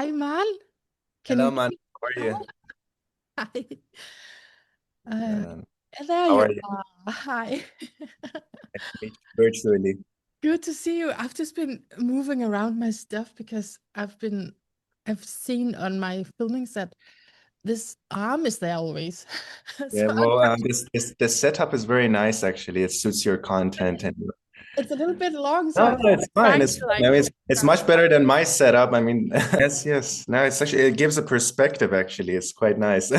Hi, Man. Can Hello, you man. hear How are me? you? Hi. Uh, Um, there how you are you? are. Hi. Meet you virtually. Good to see you. I've just been moving around my stuff because I've seen on my filmings that this arm is there always. Yeah, So I'm well, trying, the setup is very nice, actually. It suits your content, and it's a little bit long, so no, I'm no, it's fine. trying It's to fine. I like mean, move it's around. much better than my setup. I mean, yes, yes. No, it's actually it gives a perspective. Actually, it's quite nice.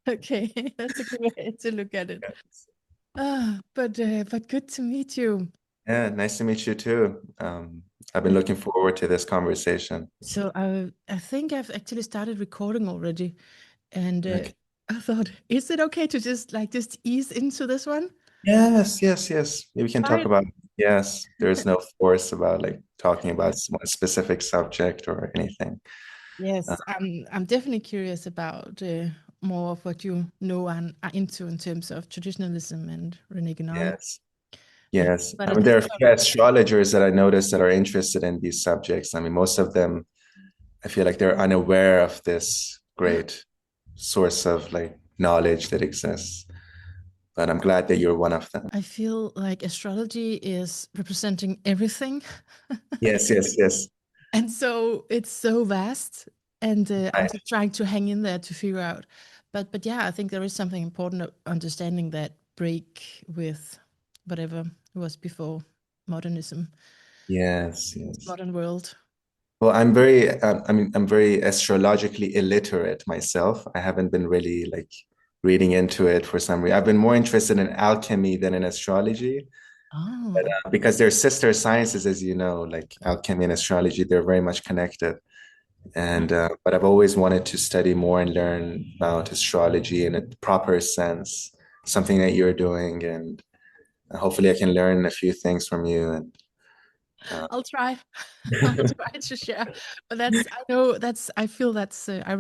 Okay, that's a good way to look at it. But good to meet you. Yeah, nice to meet you too. I've been looking forward to this conversation. So I think I've actually started recording already, and Okay. I thought, is it okay to just ease into this one? Yes, yes, yes. We can talk Right. about, yes, there's no force about like talking about one specific subject or anything. Uh, Yes, I'm definitely curious about more of what you know and are into in terms of traditionalism and René Guénon. yes, yes. But I at mean, this there are a point, few astrologers that I noticed that are interested in these subjects. I mean, most of them, I feel like they're unaware of this great source of like knowledge that exists. But I'm glad that you're one of them. I feel like astrology is representing everything. Yes, yes, yes. And so it's so vast, and I'm I, just trying to hang in there to figure out. But yeah, I think there is something important of understanding that break with whatever was before modernism, yes, yes. modern world. Well, I'm very astrologically illiterate myself. I haven't been really like reading into it for some reason. I've been more interested in alchemy than in astrology, but, Oh, because they're sister sciences, as you know, like alchemy and astrology, they're very much connected. And but I've always wanted to study more and learn about astrology in a proper sense, something that you're doing, and hopefully I can learn a few things from you. And uh, I'll try. I'll try to share. But I know I feel I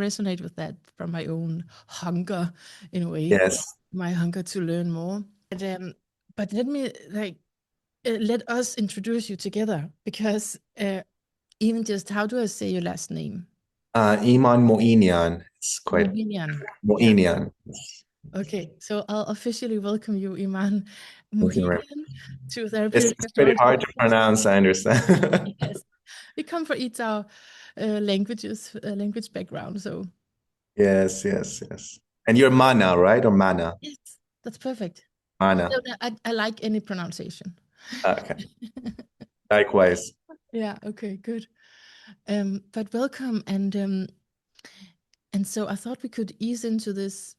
resonate with that from my own hunger in a way, yes, my hunger to learn more. But let me let us introduce you together because even just how do I say your last name? Iman Moeinian. It's quite Moeinian. Yeah. Moeinian. Okay. So I'll officially welcome you, Iman Thank you very much. Moeinian, to It's Therapeutic pretty Astrology hard to Podcast. pronounce, I understand. Yes. We come from each our language background. So Yes, yes, yes. And you're Mana, right? Or Mana? yes, that's perfect. Mana. No, no, I like any pronunciation. Okay. Likewise. Yeah. Okay. Good. But welcome, and so I thought we could ease into this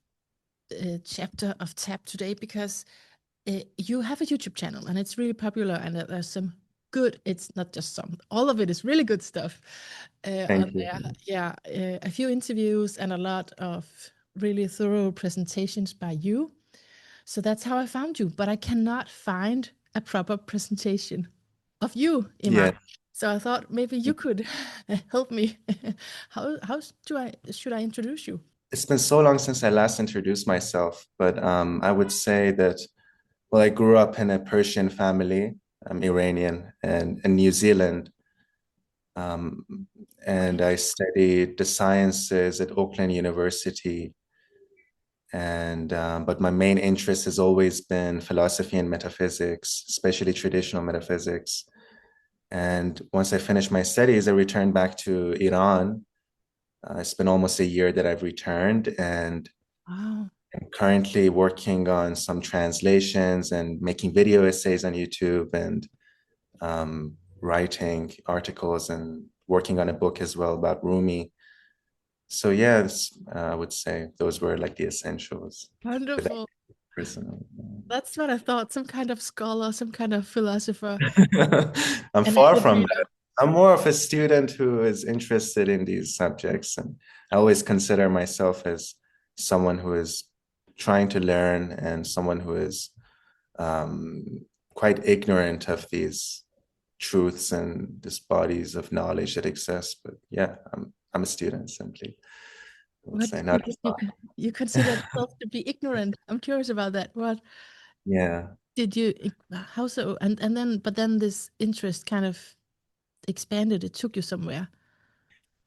chapter of TAP today because you have a YouTube channel and it's really popular, and there's some good, it's not just some, all of it is really good stuff on Thank you. there. Yeah, a few interviews and a lot of really thorough presentations by you. So that's how I found you, but I cannot find a proper presentation of you, Iman. Yeah. So I thought maybe you could help me. How should I introduce you? It's been so long since I last introduced myself, but I would say that, well, I grew up in a Persian family. I'm Iranian and in New Zealand. Um, and Okay. I studied the sciences at Auckland University. And but my main interest has always been philosophy and metaphysics, especially traditional metaphysics. And once I finished my studies, I returned back to Iran. It's been almost a year that I've returned, and Wow. I'm currently working on some translations and making video essays on YouTube and writing articles and working on a book as well about Rumi. So yes, I would say those were like the essentials without Wonderful. personal. That's what I thought. Some kind of scholar, some kind of philosopher, I'm an far avid from reader. that. I'm more of a student who is interested in these subjects, and I always consider myself as someone who is trying to learn and someone who is um, quite ignorant of these truths and these bodies of knowledge that exist. But yeah, I'm a student simply. I would What say not. you consider yourself to be ignorant? I'm curious about that. What Yeah. did you? How so? And then, but then this interest kind of expanded. It took you somewhere.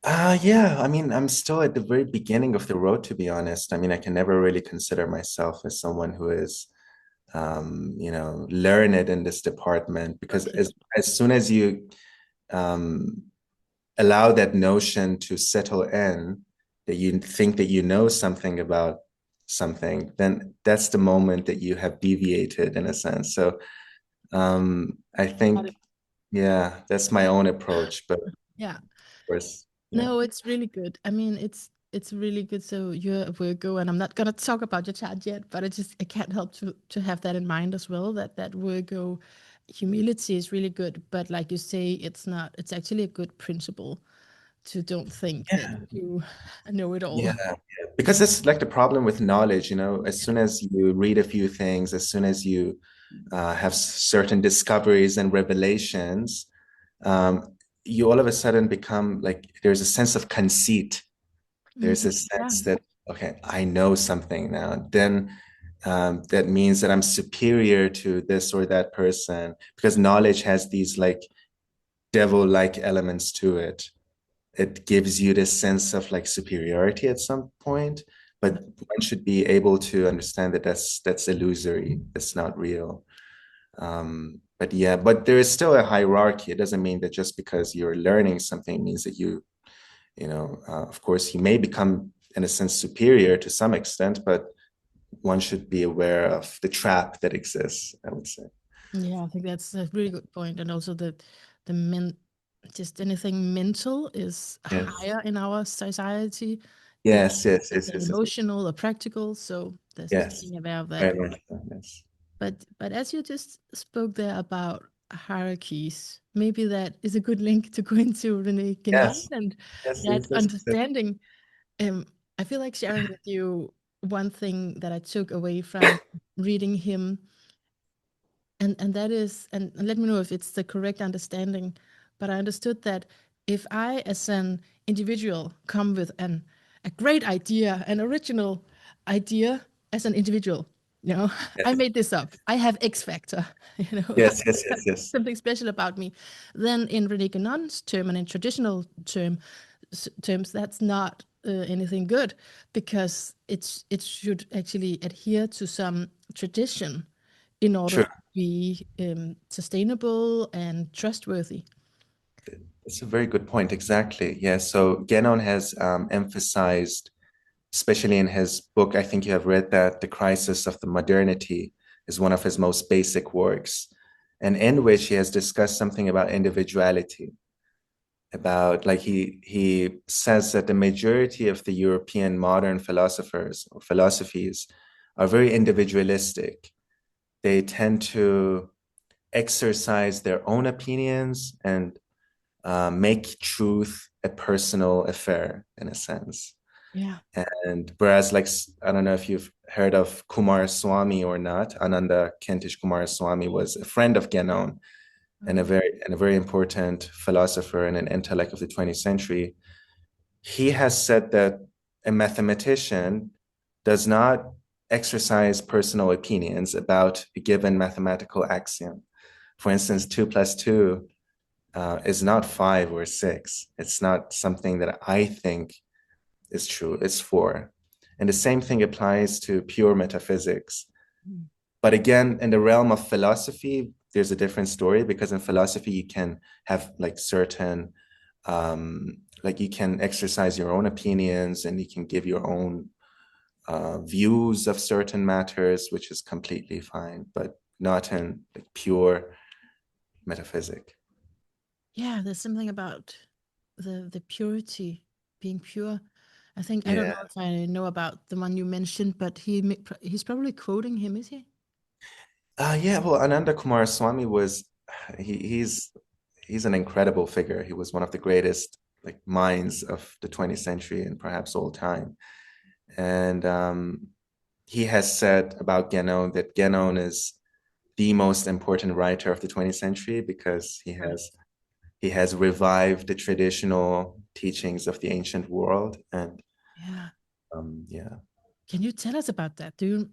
Yeah, I mean, I'm still at the very beginning of the road, to be honest. I mean, I can never really consider myself as someone who is, learned in this department, because Okay. as soon as you um, allow that notion to settle in, that you think that you know something about something, then that's the moment that you have deviated in a sense. So I Got think, it. yeah, that's my own approach, but of Yeah. course, yeah. No, it's really good. I mean, it's really good. So you're a Virgo, and I'm not gonna talk about your chart yet, but I can't help to have that in mind as well. That Virgo humility is really good, but like you say, it's not. It's actually a good principle to don't think that Yeah, you know it all. yeah, yeah. Because it's like the problem with knowledge, as soon as you read a few things, as soon as you have certain discoveries and revelations, you all of a sudden become like there's a sense of conceit. There's a Yeah. sense that, okay, I know something now. Then that means that I'm superior to this or that person, because knowledge has these like devil-like elements to it. It gives you this sense of like superiority at some point, but one should be able to understand that that's illusory. It's not real. But yeah, but there is still a hierarchy. It doesn't mean that just because you're learning something means that of course, you may become, in a sense, superior to some extent, but one should be aware of the trap that exists, I would say. Yeah, I think that's a really good point. And also the men just anything mental is Yes. higher in our society than Yes, yes, yes, anything yes, yes. emotional or practical. So there's just Yes. being aware of that. Very much so, yes. But as you just spoke there about hierarchies, maybe that is a good link to go into René Guénon Yes. and Yes, that yes, yes, yes. understanding. I feel like sharing with you one thing that I took away from reading him, and that is, and let me know if it's the correct understanding, but I understood that if I as an individual come with a great idea, an original idea as an individual, I Yes, made this up, I have X factor, yes, yes, yes, yes. something special about me, then in René Guénon's term and in traditional terms, that's not anything good, because it should actually adhere to some tradition in order True. to be sustainable and trustworthy. It's a very good point. Exactly. Yeah. So Guénon has emphasized, especially in his book, I think you have read that, The Crisis of the Modernity is one of his most basic works, and in which he has discussed something about individuality. About like he says that the majority of the European modern philosophers or philosophies are very individualistic. They tend to exercise their own opinions and make truth a personal affair in a sense. Yeah. And whereas, like, I don't know if you've heard of Kumar Swami or not, Ananda Kentish Kumar Swami was a friend of Guénon and Oh, a very important philosopher and an intellect of the 20th century. He has said that a mathematician does not exercise personal opinions about a given mathematical axiom. For instance, 2 plus 2 is not 5 or 6. It's not something that I think is true. It's 4. And the same thing applies to pure metaphysics. mm, But again, in the realm of philosophy, there's a different story, because in philosophy, you can have like certain, like you can exercise your own opinions and you can give your own views of certain matters, which is completely fine, but not in like pure metaphysic. yeah, there's something about the purity, being pure. I think I don't Yeah. know if I know about the one you mentioned, but he's probably quoting him, is he? Yeah, well, Ananda Kumar Swami was he, he's an incredible figure. He was one of the greatest like minds of the 20th century and perhaps all time. And he has said about Guénon that Guénon is the most important writer of the 20th century, because Right. he has revived the traditional teachings of the ancient world. And Yeah. yeah, Can you tell us about that? Do you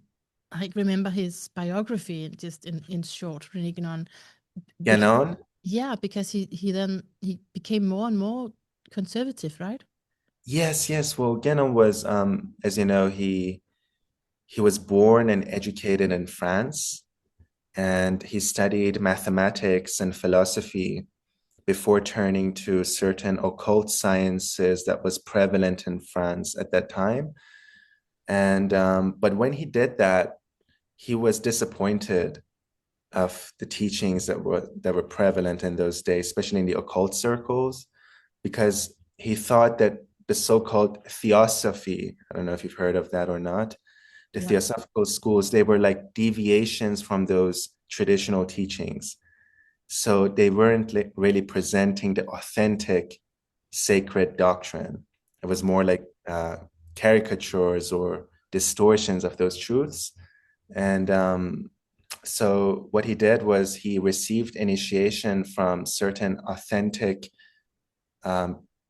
like remember his biography, just in short, René Guénon? Because Guénon, yeah, because he then he became more and more. conservative, right? Yes, yes. Well, Guénon was, as you know, he was born and educated in France, and he studied mathematics and philosophy before turning to certain occult sciences that was prevalent in France at that time. And but when he did that, he was disappointed of the teachings that were prevalent in those days, especially in the occult circles, because he thought that the so-called theosophy, I don't know if you've heard of that or not, the Yeah. theosophical schools, they were like deviations from those traditional teachings. So they weren't really presenting the authentic sacred doctrine. It was more like caricatures or distortions of those truths. And so what he did was he received initiation from certain authentic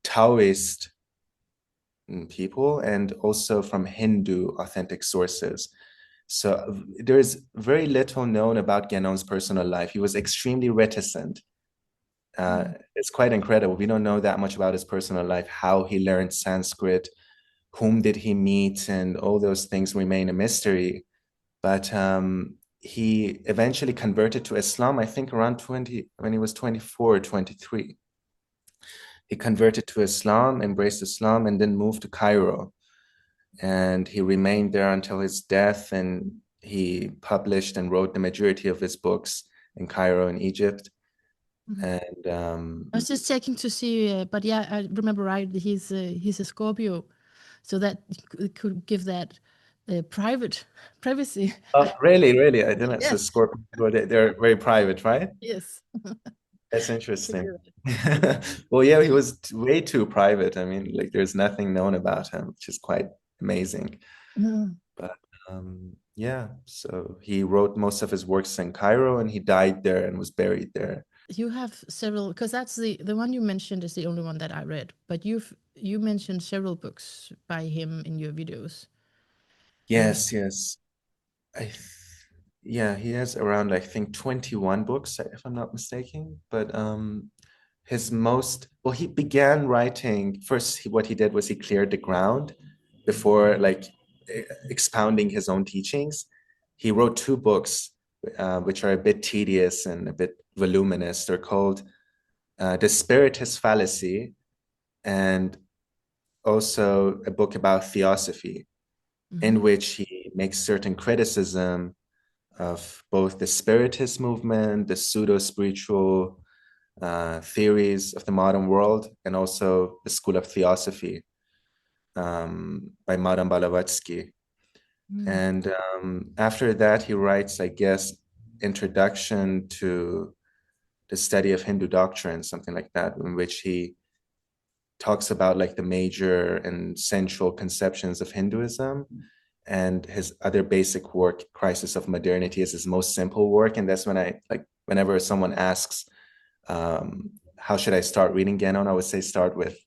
Taoist people and also from Hindu authentic sources. So there's very little known about Guénon's personal life. He was extremely reticent. It's quite incredible. We don't know that much about his personal life, how he learned Sanskrit, whom did he meet, and all those things remain a mystery. But he eventually converted to Islam, I think around 20, when he was 24 or 23. He converted to Islam, embraced Islam, and then moved to Cairo. And he remained there until his death, and he published and wrote the majority of his books in Cairo in Egypt. And I was just checking to see, but yeah, I remember right. He's a Scorpio, so that could give that privacy. oh, really, really, I didn't. So Yes, Scorpio, they're very private, right? yes. That's Could interesting. do that. Well, yeah, he was way too private. I mean, like, there's nothing known about him, which is quite amazing. Mm. But yeah, so he wrote most of his works in Cairo, and he died there and was buried there. You have several, because that's the one you mentioned is the only one that I read, but you mentioned several books by him in your videos. Yes, yes. I yeah, he has around I think 21 books, if I'm not mistaken. But his most well, he began writing first. What he did was he cleared the ground before like expounding his own teachings. He wrote two books, which are a bit tedious and a bit voluminous. They're called The Spiritist Fallacy and also a book about theosophy, in which he makes certain criticism of both the spiritist movement, the pseudo-spiritual theories of the modern world, and also the school of theosophy by Madame Blavatsky. Mm. And after that, he writes, I guess, Introduction to the Study of Hindu Doctrine, something like that, in which he talks about like the major and central conceptions of Hinduism. And his other basic work, Crisis of Modernity, is his most simple work. And that's when I like whenever someone asks, how should I start reading Guénon, I would say start with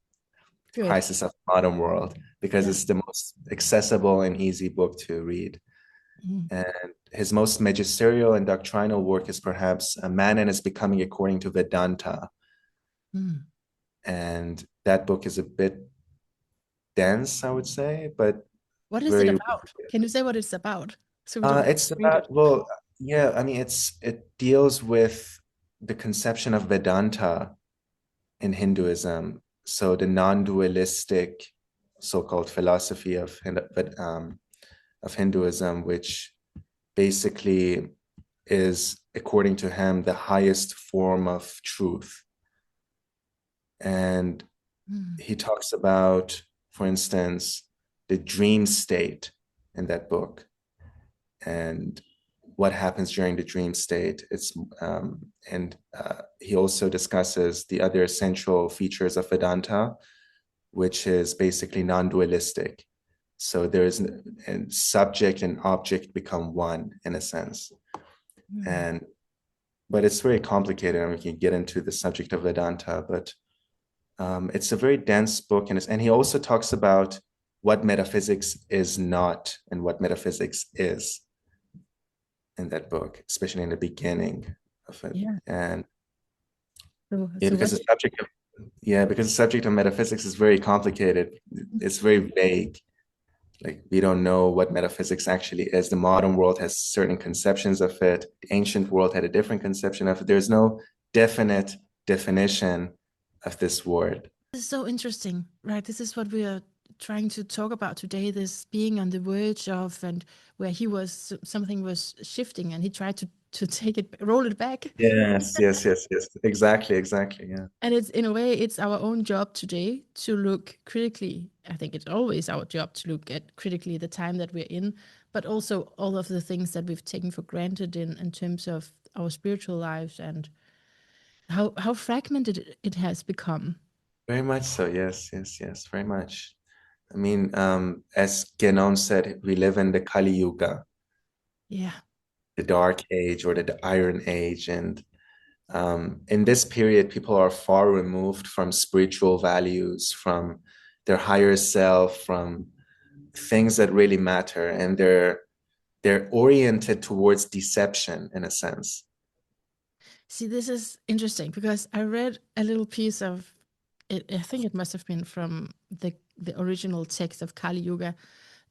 Good. Crisis of the Modern World, because Yeah. it's the most accessible and easy book to read. Mm. And his most magisterial and doctrinal work is perhaps A Man and His Becoming According to Vedanta. Mm. And that book is a bit dense, I would say, but What is it very about? Can you say what it's about so we don't have it's to read about, it? well, yeah, I mean, it deals with the conception of Vedanta in Hinduism. So the non-dualistic so-called philosophy of Hinduism, which basically is, according to him, the highest form of truth. And Mm. he talks about, for instance, the dream state in that book and what happens during the dream state. And he also discusses the other essential features of Vedanta, which is basically non-dualistic. So there is and subject and object become one in a sense. Mm. And but it's very complicated, and we can get into the subject of Vedanta. But it's a very dense book, and he also talks about what metaphysics is not and what metaphysics is in that book, especially in the beginning of it. Yeah. And So yeah, so because what? the subject of Yeah, because the subject of metaphysics is very complicated. It's very vague. Like we don't know what metaphysics actually is. The modern world has certain conceptions of it. The ancient world had a different conception of it. There's no definite definition of this word. This is so interesting, right? This is what we are trying to talk about today, this being on the verge of, and where he was, something was shifting and he tried to take it, roll it back. Yes, yes, yes, yes. Exactly, exactly. Yeah. And it's, in a way, it's our own job today to look critically. I think it's always our job to look at critically the time that we're in, but also all of the things that we've taken for granted in terms of our spiritual lives and how fragmented it has become. Very much so. Yes, yes, yes. Very much. I mean, as Guénon said, we live in the Kali Yuga, Yeah. the dark age or the iron age. And in this period, people are far removed from spiritual values, from their higher self, from things that really matter. And they're oriented towards deception in a sense. See, this is interesting because I read a little piece of it. I think it must have been from the original text of Kali Yuga.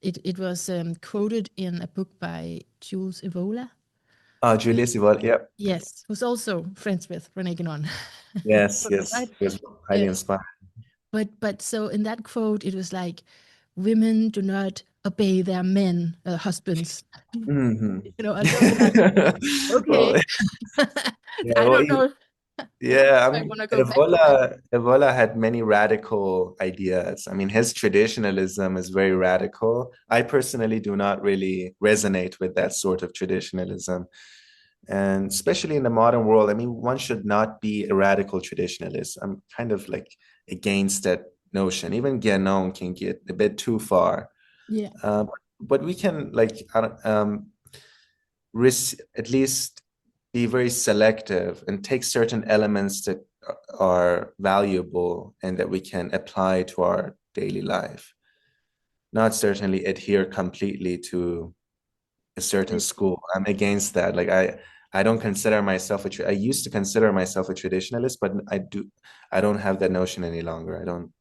It was quoted in a book by Jules Evola. Julius Eval, yeah. Yes, who's also friends with René Guénon. Yes, Right? yes. He was highly Uh, inspired. but so in that quote, it was like, women do not obey their men, husbands. Mhm. And so I was like, Well, okay, yeah, I well, don't know yeah, I if I mean, want to go back to that. Evola had many radical ideas. I mean, his traditionalism is very radical. I personally do not really resonate with that sort of traditionalism. And especially in the modern world, I mean, one should not be a radical traditionalist. I'm kind of like against that notion. Even Guénon can get a bit too far. Yeah. Uh, but we can like at least be very selective and take certain elements that are valuable and that we can apply to our daily life. Not certainly adhere completely to a certain school. I'm against that. Like I don't consider myself I used to consider myself a traditionalist, but I don't have that notion any longer. I don't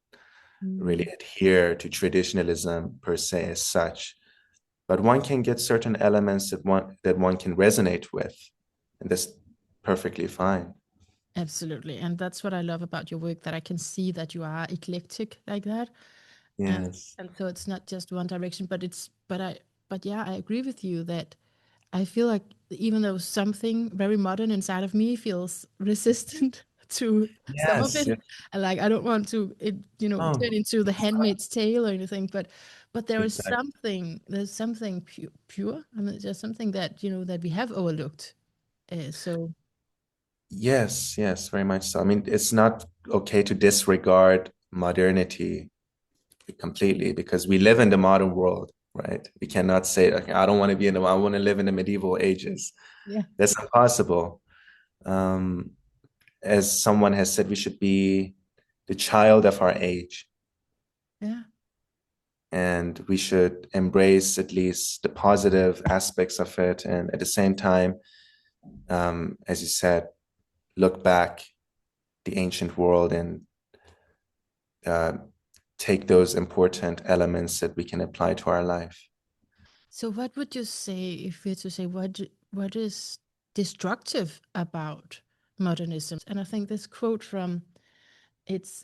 really Mm. adhere to traditionalism per se as such. But one can get certain elements that one can resonate with, and that's perfectly fine. Absolutely. And that's what I love about your work, that I can see that you are eclectic like that. And Yes. and so it's not just one direction, but yeah, I agree with you that I feel like even though something very modern inside of me feels resistant to some of Yes. it, Yes. and like I don't want to turn Oh, into the Handmaid's Tale or anything, but exactly. there's something pure. I mean, there's something that that we have overlooked. So Yes. Yes. Very much so. I mean, it's not okay to disregard modernity completely because we live in the modern world, right? We cannot say, okay, I don't want to be I want to live in the medieval ages. yeah, That's impossible. Um, as someone has said, we should be the child of our age. yeah. And we should embrace at least the positive aspects of it. And at the same time, as you said, look back the ancient world and uh, take those important elements that we can apply to our life. So what would you say if we were to say what is destructive about modernism? And I think this quote from it's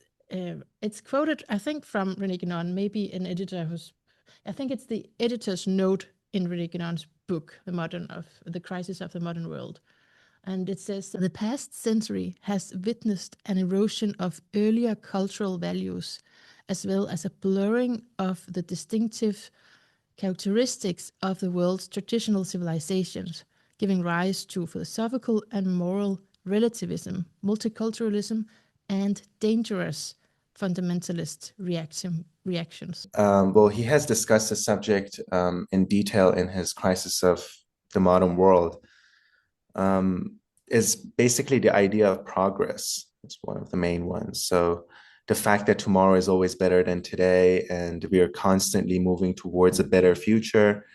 it's quoted, I think, from René Guénon, maybe an editor who's, I think it's the editor's note in René Guénon's book, The Crisis of the Modern World. And it says, the past century has witnessed an erosion of earlier cultural values, as well as a blurring of the distinctive characteristics of the world's traditional civilizations, giving rise to philosophical and moral relativism, multiculturalism, and dangerous fundamentalist reactions. Well, he has discussed the subject in detail in his Crisis of the Modern World. Is basically the idea of progress. It's one of the main ones. So the fact that tomorrow is always better than today, and we are constantly moving towards a better future,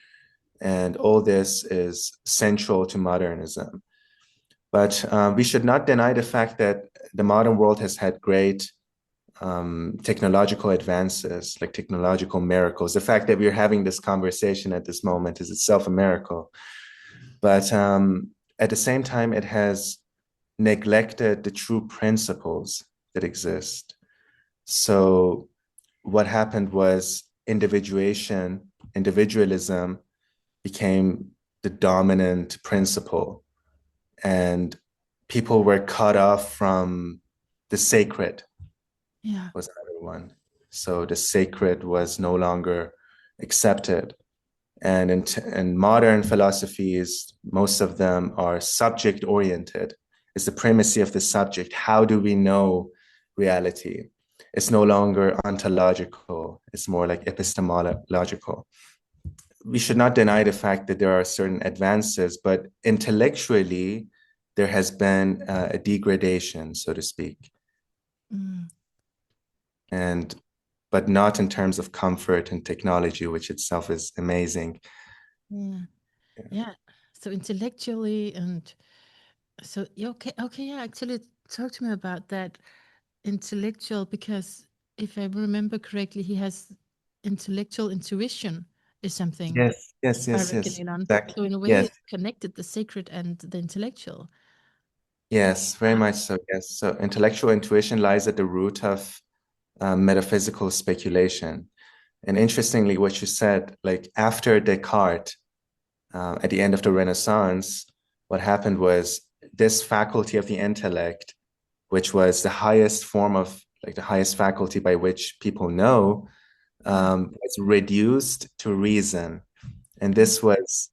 and all this is central to modernism. But we should not deny the fact that the modern world has had great technological advances, like technological miracles. The fact that we're having this conversation at this moment is itself a miracle. But at the same time, it has neglected the true principles that exist. So what happened was individualism became the dominant principle, and people were cut off from the sacred. Yeah. Was another one. So the sacred was no longer accepted. And in modern philosophies, most of them are subject oriented. It's the primacy of the subject. How do we know reality? It's no longer ontological. It's more like epistemological. We should not deny the fact that there are certain advances, but intellectually, there has been a degradation, so to speak. Mm. And but not in terms of comfort and technology, which itself is amazing. Yeah. Yeah. So intellectually, and so okay, yeah, actually talk to me about that intellectual, because if I remember correctly, he has intellectual intuition is something Yes, yes, by yes, René yes, Guénon. exactly. So in a way, Yes, it's connected the sacred and the intellectual. yes, very Ah, much so. Yes. So intellectual intuition lies at the root of metaphysical speculation. And interestingly, what you said, like after Descartes, at the end of the Renaissance, what happened was this faculty of the intellect, which was the highest form of, like the highest faculty by which people know, was reduced to reason. And mm, this was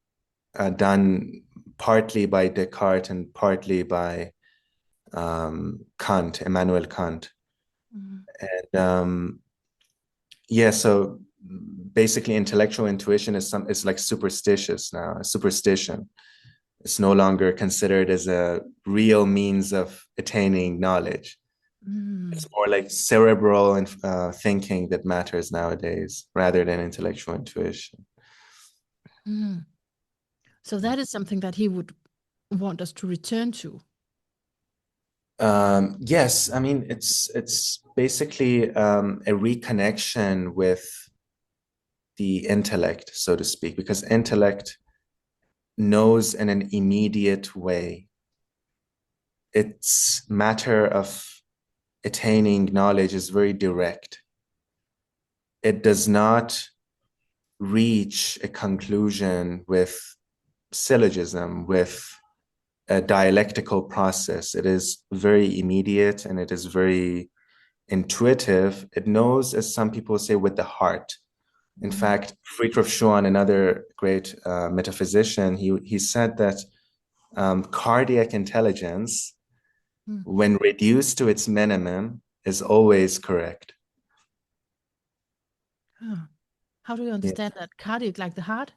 done partly by Descartes and partly by Kant, Immanuel Kant. mm, And yeah, so basically intellectual intuition is like superstitious now, a superstition. It's no longer considered as a real means of attaining knowledge. mm, It's more like cerebral and thinking that matters nowadays rather than intellectual intuition. mm. So that is something that he would want us to return to. Yes, I mean it's basically a reconnection with the intellect, so to speak, because intellect knows in an immediate way. Its matter of attaining knowledge is very direct. It does not reach a conclusion with syllogism, with a dialectical process. It is very immediate and it is very intuitive. It knows, as some people say, with the heart. In Mm, fact, Friedrich Schuon, another great metaphysician, he said that cardiac intelligence, mm. when reduced to its minimum, is always correct. Huh. How do you Yeah. understand that? Cardiac, like the heart?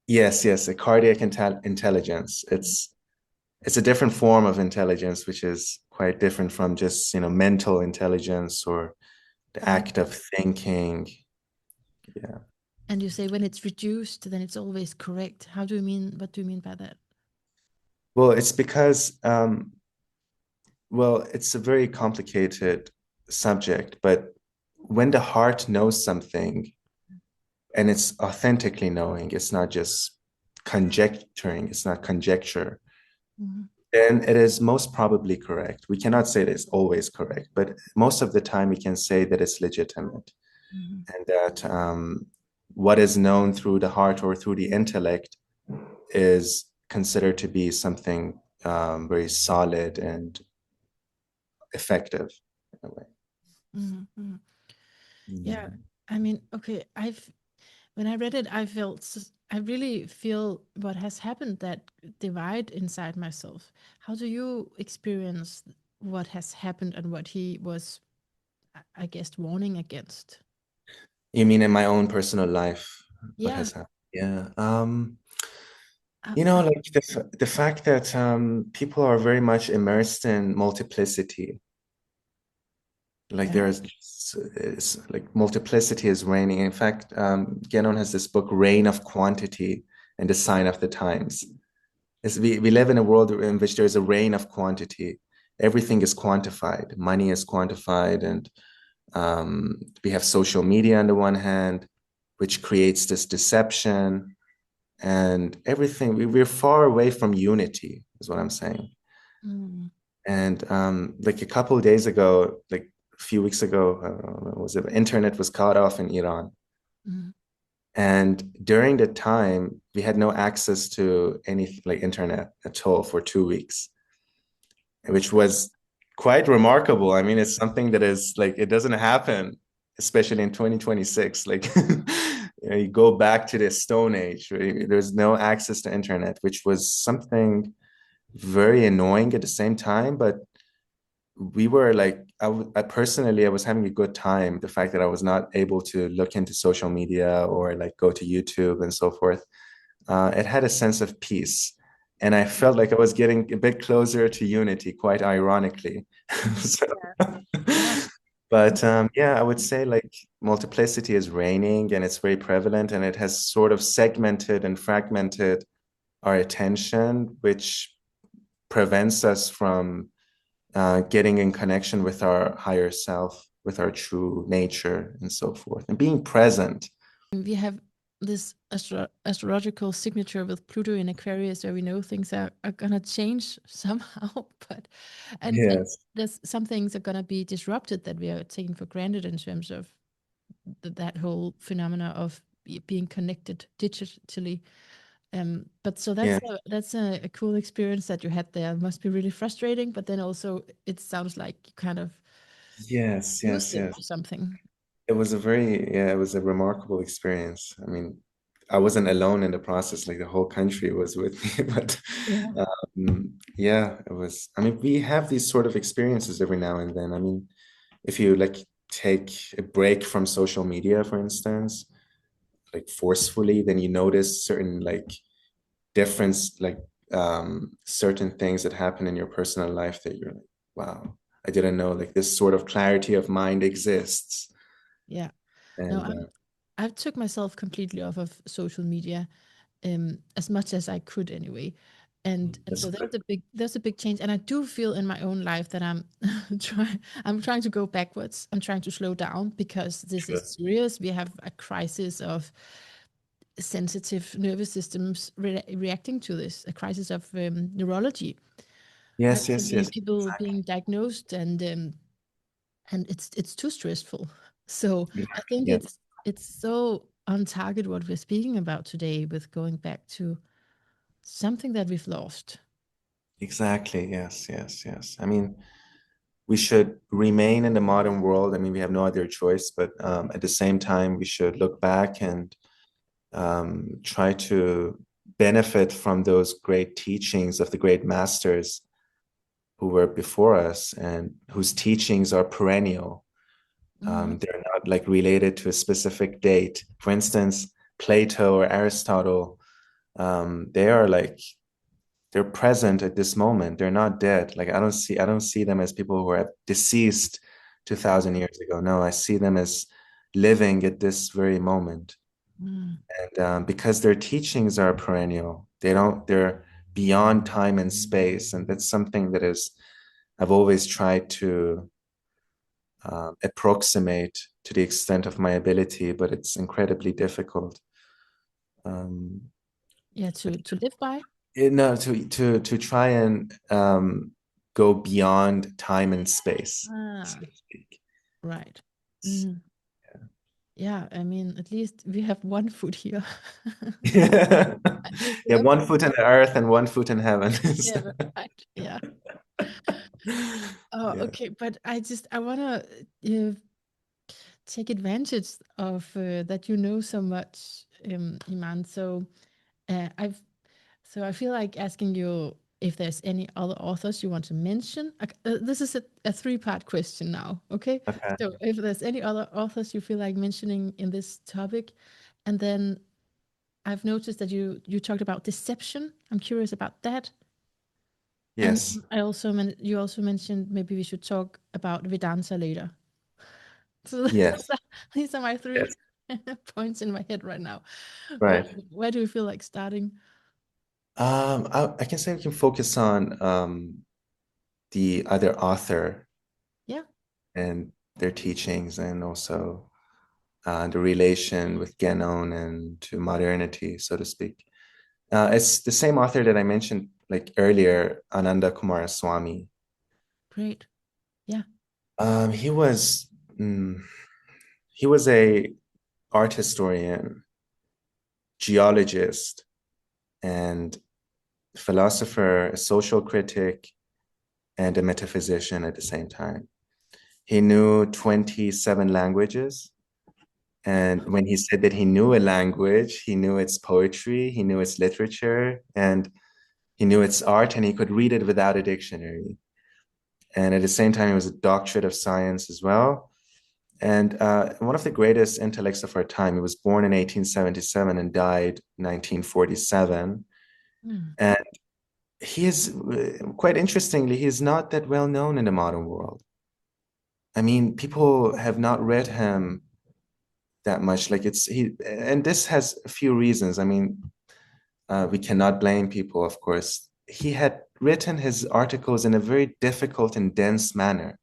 Yes, yes, a cardiac intelligence. It's a different form of intelligence, which is quite different from just, mental intelligence or the Mm. act of thinking. Yeah. And you say when it's reduced, then it's always correct. How do you mean? What do you mean by that? Well, it's because, well, it's a very complicated subject, but when the heart knows something and it's authentically knowing, it's not just conjecturing, it's not conjecture, Mm, then it is most probably correct. We cannot say that it's always correct, but most of the time we can say that it's legitimate mm, and that what is known through the heart or through the intellect is considered to be something very solid and effective in a way. mm, mm. Yeah, Mm. I mean, okay, when I read it, I really feel what has happened, that divide inside myself. How do you experience what has happened and what he was, I guess, warning against? You mean in my own personal life, what Yeah. has happened? Yeah. Uh, uh, Like the fact that people are very much immersed in multiplicity. Like yeah. there's it's like multiplicity is reigning. In fact, Guénon has this book, Reign of Quantity and the Sign of the Times. We live in a world in which there's a reign of quantity. Everything is quantified. Money is quantified, and We have social media on the one hand, which creates this deception and everything. We're far away from unity, is what I'm saying. Mm, And like a couple of days ago, like a few weeks ago, was it internet was cut off in Iran. mm, And during the time, we had no access to any like internet at all for 2 weeks, which was quite remarkable. I mean, it's something that is like it doesn't happen, especially in 2026. Like you go back to the Stone Age, right? There's no access to internet, which was something very annoying at the same time. But we were like, I personally, I was having a good time. The fact that I was not able to look into social media or like go to YouTube and so forth, it had a sense of peace. And I felt like I was getting a bit closer to unity, quite ironically. So, yeah. Yeah. but yeah, I would say like multiplicity is reigning and it's very prevalent and it has sort of segmented and fragmented our attention, which prevents us from getting in connection with our higher self, with our true nature, and so forth, and being present. We have this astrological signature with Pluto in Aquarius, where we know things are gonna change somehow, but and Yes. there's some things are gonna be disrupted that we are taking for granted in terms of that whole phenomena of being connected digitally. But so Yeah. that's a cool experience that you had there. It must be really frustrating, but then also it sounds like you kind of Yes. used Yes. it Yes. for something. It was a very, yeah, it was a remarkable experience. I mean, I wasn't alone in the process, like the whole country was with me, but Yeah. yeah, it was, I mean, we have these sort of experiences every now and then. I mean, if you like take a break from social media, for instance, like forcefully, then you notice certain like difference, like certain things that happen in your personal life that you're like, wow, I didn't know like this sort of clarity of mind exists. Yeah. No, And I've took myself completely off of social media, as much as I could anyway. And that's so good. there's a big change. And I do feel in my own life that I'm trying to go backwards. I'm trying to slow down because this is Sure. serious. We have a crisis of sensitive nervous systems reacting to this, a crisis of neurology. Yes, yes, Actually, yes, people being diagnosed, and it's too stressful. So I exactly. think Yeah, it's so on target what we're speaking about today with going back to something that we've lost. exactly. Yes, yes, yes. I mean, we should remain in the modern world. I mean, we have no other choice, but at the same time, we should look back and try to benefit from those great teachings of the great masters who were before us and whose teachings are perennial. Mhm. They're not like related to a specific date. For instance, Plato or Aristotle, they are like they're present at this moment. They're not dead. Like I don't see them as people who are deceased 2,000 years ago. No, I see them as living at this very moment. Mm. And because their teachings are perennial, they're beyond time and space. And that's something that is, I've always tried to approximate to the extent of my ability, but it's incredibly difficult. Um, Yeah, to live by. no, to try and go beyond time and space, so Ah, to speak. right. Mm. Yeah, I mean, at least we have one foot here. Yeah. At least we Yeah, have one foot in the earth and one foot in heaven. yeah, right. Yeah. Oh, Yeah. okay. But I wanna uh, take advantage of that you know so much, Iman. I've so I feel like asking you if there's any other authors you want to mention. This is a three-part question now. Okay, Okay. so if there's any other authors you feel like mentioning in this topic, and then I've noticed that you talked about deception. I'm curious about that. And Yes. I also you also mentioned maybe we should talk about Vedanta later. So Yes. these are my three Yes. points in my head right now. Right. Where do you feel like starting? I can say we can focus on the other author Yeah. and their teachings, and also the relation with Guénon and to modernity, so to speak. It's the same author that I mentioned like earlier, Ananda Kumaraswamy. Great. Yeah. He was mm, he was a art historian, geologist, and philosopher, a social critic, and a metaphysician at the same time. He knew 27 languages. And when he said that he knew a language, he knew its poetry, he knew its literature, and he knew its art, and he could read it without a dictionary. And at the same time, he was a doctorate of science as well. And one of the greatest intellects of our time. He was born in 1877 and died 1947. Mm. And he is, quite interestingly, he is not that well known in the modern world. I mean, people have not read him that much. Like it's he, and this has a few reasons. I mean, we cannot blame people, of course. He had written his articles in a very difficult and dense manner.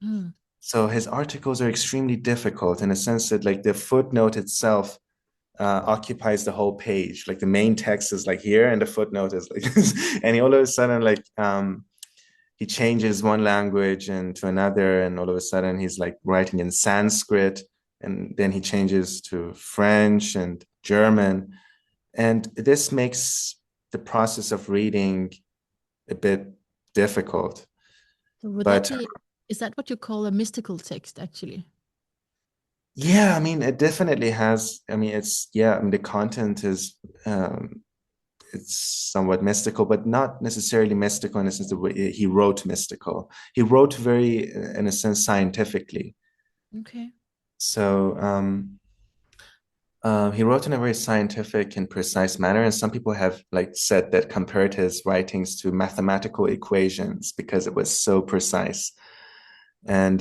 Mm. So his articles are extremely difficult in a sense that like the footnote itself occupies the whole page. Like the main text is like here and the footnote is like this. And he all of a sudden like he changes one language into another, and all of a sudden he's like writing in Sanskrit, and then he changes to French and German. And this makes the process of reading a bit difficult. So would that But be, is that what you call a mystical text, actually? yeah, I mean, it definitely has. I mean, it's, yeah, I mean, the content is, it's somewhat mystical, but not necessarily mystical in the sense that he wrote mystical. He wrote very, in a sense, scientifically. Okay. So he wrote in a very scientific and precise manner, and some people have like said that compared his writings to mathematical equations because it was so precise. And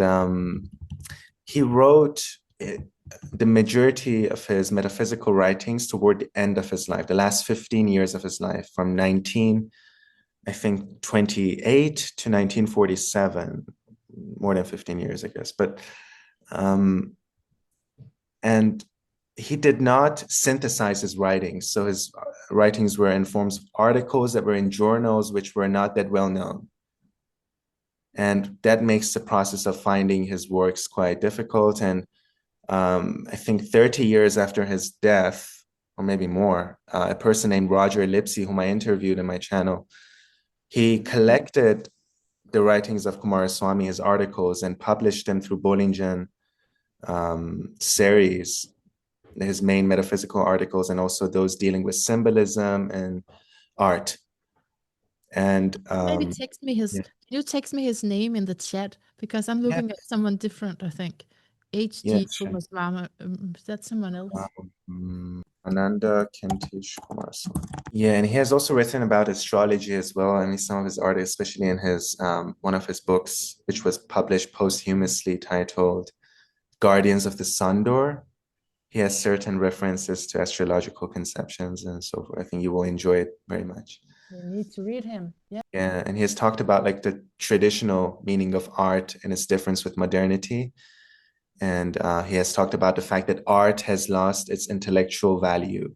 he wrote the majority of his metaphysical writings toward the end of his life, the last 15 years of his life, from 19, I think 28 to 1947, more than 15 years, I guess. But and he did not synthesize his writings. So his writings were in forms of articles that were in journals, which were not that well known. And that makes the process of finding his works quite difficult. And I think 30 years after his death, or maybe more, a person named Roger Lipsey, whom I interviewed in my channel, he collected the writings of Kumaraswamy, his articles, and published them through Bollingen series, his main metaphysical articles, and also those dealing with symbolism and art. And Maybe text me his, yeah, can you text me his name in the chat? Because I'm yeah, looking at someone different, I think. yeah, HG sure. Kumaswamy. Is that someone else? Ananda Kentish Kumaraswamy. Yeah, and he has also written about astrology as well. I mean, some of his art, especially in his one of his books, which was published posthumously, titled "Guardians of the Sun Door." He has certain references to astrological conceptions and so forth. I think you will enjoy it very much. We need to read him. Yeah. Yeah, and he has talked about like the traditional meaning of art and its difference with modernity. And he has talked about the fact that art has lost its intellectual value.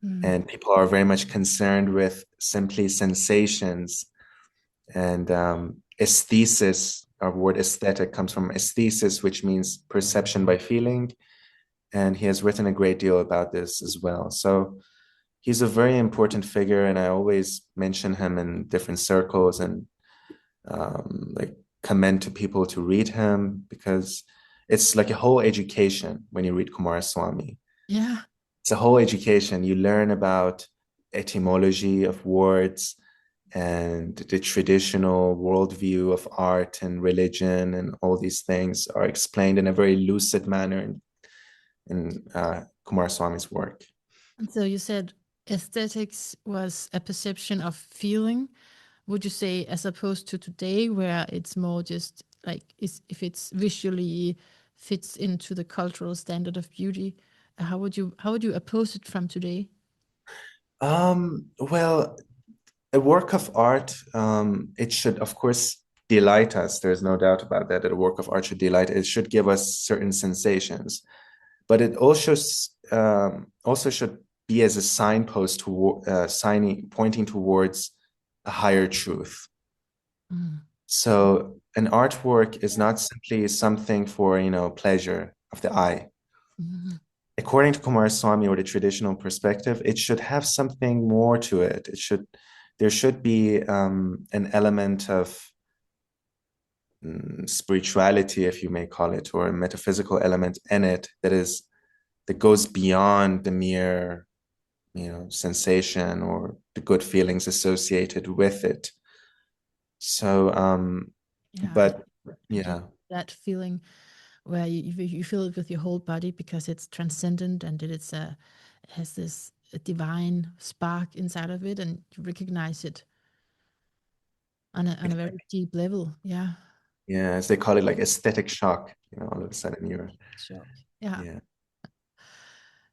Mm. And people are very much concerned with simply sensations. And aesthesis, our word aesthetic comes from aesthesis, which means perception by feeling. And he has written a great deal about this as well. So he's a very important figure, and I always mention him in different circles and like commend to people to read him because it's like a whole education when you read Kumaraswamy. Yeah. It's a whole education. You learn about etymology of words and the traditional worldview of art and religion, and all these things are explained in a very lucid manner in Kumaraswamy's work. And so you said aesthetics was a perception of feeling. Would you say, as opposed to today, where it's more just like is if it's visually fits into the cultural standard of beauty? How would you oppose it from today? Well, a work of art, it should, of course, delight us. There's no doubt about that, that a work of art should delight. It should give us certain sensations, but it also should be as a signpost to pointing towards a higher truth. Mm. So an artwork is not simply something for, pleasure of the eye. Mm. According to Kumaraswamy, or the traditional perspective, it should have something more to it. There should be an element of spirituality, if you may call it, or a metaphysical element in it that goes beyond the mere, sensation or the good feelings associated with it. So, Yeah, but I get yeah, that feeling where you feel it with your whole body because it's transcendent and it has this divine spark inside of it, and you recognize it on a very deep level. Yeah. yeah, as they call it, like aesthetic shock. All of a sudden Shock. Yeah. yeah.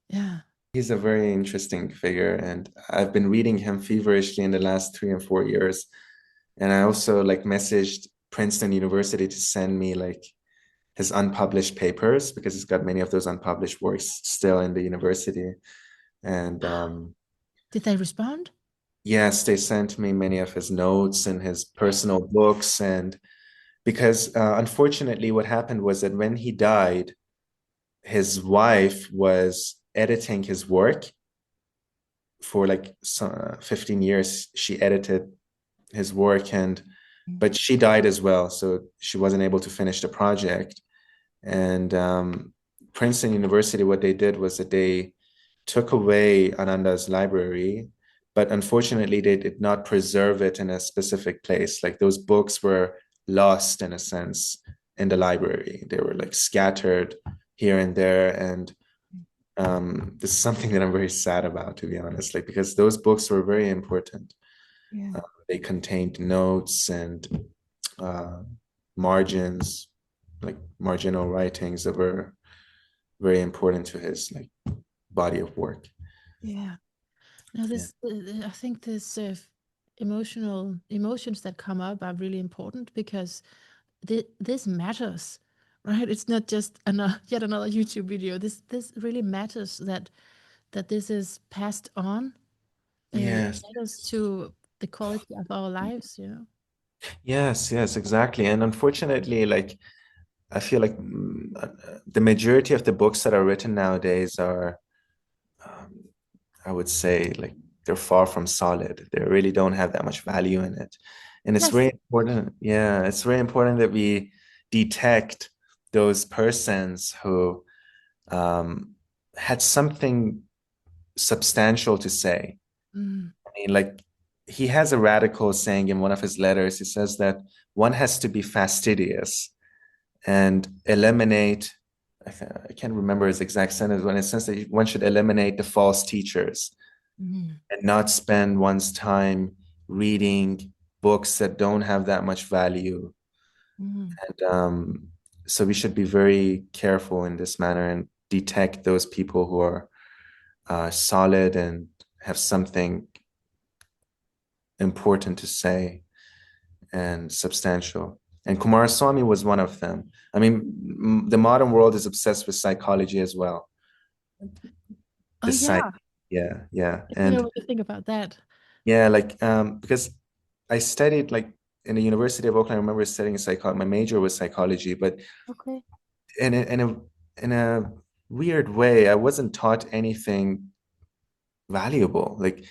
Yeah. He's a very interesting figure, and I've been reading him feverishly in the last 3 and 4 years. And I also like messaged Princeton University to send me like his unpublished papers, because he's got many of those unpublished works still in the university. And Did they respond? yes, they sent me many of his notes and his personal books. And because unfortunately, what happened was that when he died, his wife was editing his work for like 15 years. She edited his work, but she died as well, so she wasn't able to finish the project. And Princeton University, what they did was that they took away Ananda's library, but unfortunately they did not preserve it in a specific place. Like those books were lost in a sense in the library. They were like scattered here and there. And this is something that I'm very sad about, to be honest, like because those books were very important. Yeah. They contained notes and margins, like marginal writings that were very important to his like body of work. Yeah. Now, Yeah. I think this emotions that come up are really important because this matters, right? It's not just yet another YouTube video. This really matters that this is passed on. It Yes. matters to the quality of our lives, you know. Yes, exactly. And unfortunately, like I feel like the majority of the books that are written nowadays are, um, I would say, like they're far from solid. They really don't have that much value in it. And it's Yes. very important. Yeah, it's very important that we detect those persons who um, had something substantial to say. Mm. I mean, like he has a radical saying in one of his letters. He says that one has to be fastidious and eliminate. I can't remember his exact sentence when it says that one should eliminate the false teachers Mm. and not spend one's time reading books that don't have that much value. Mm. And so we should be very careful in this manner and detect those people who are solid and have something important to say and substantial. And Kumaraswamy was one of them. I mean, the modern world is obsessed with psychology as well. Oh The psych, yeah. yeah, Let me know and what you think about that. yeah, like because I studied like in the University of Oakland. I remember studying psychology. My major was psychology, but Okay. in a weird way, I wasn't taught anything valuable. Like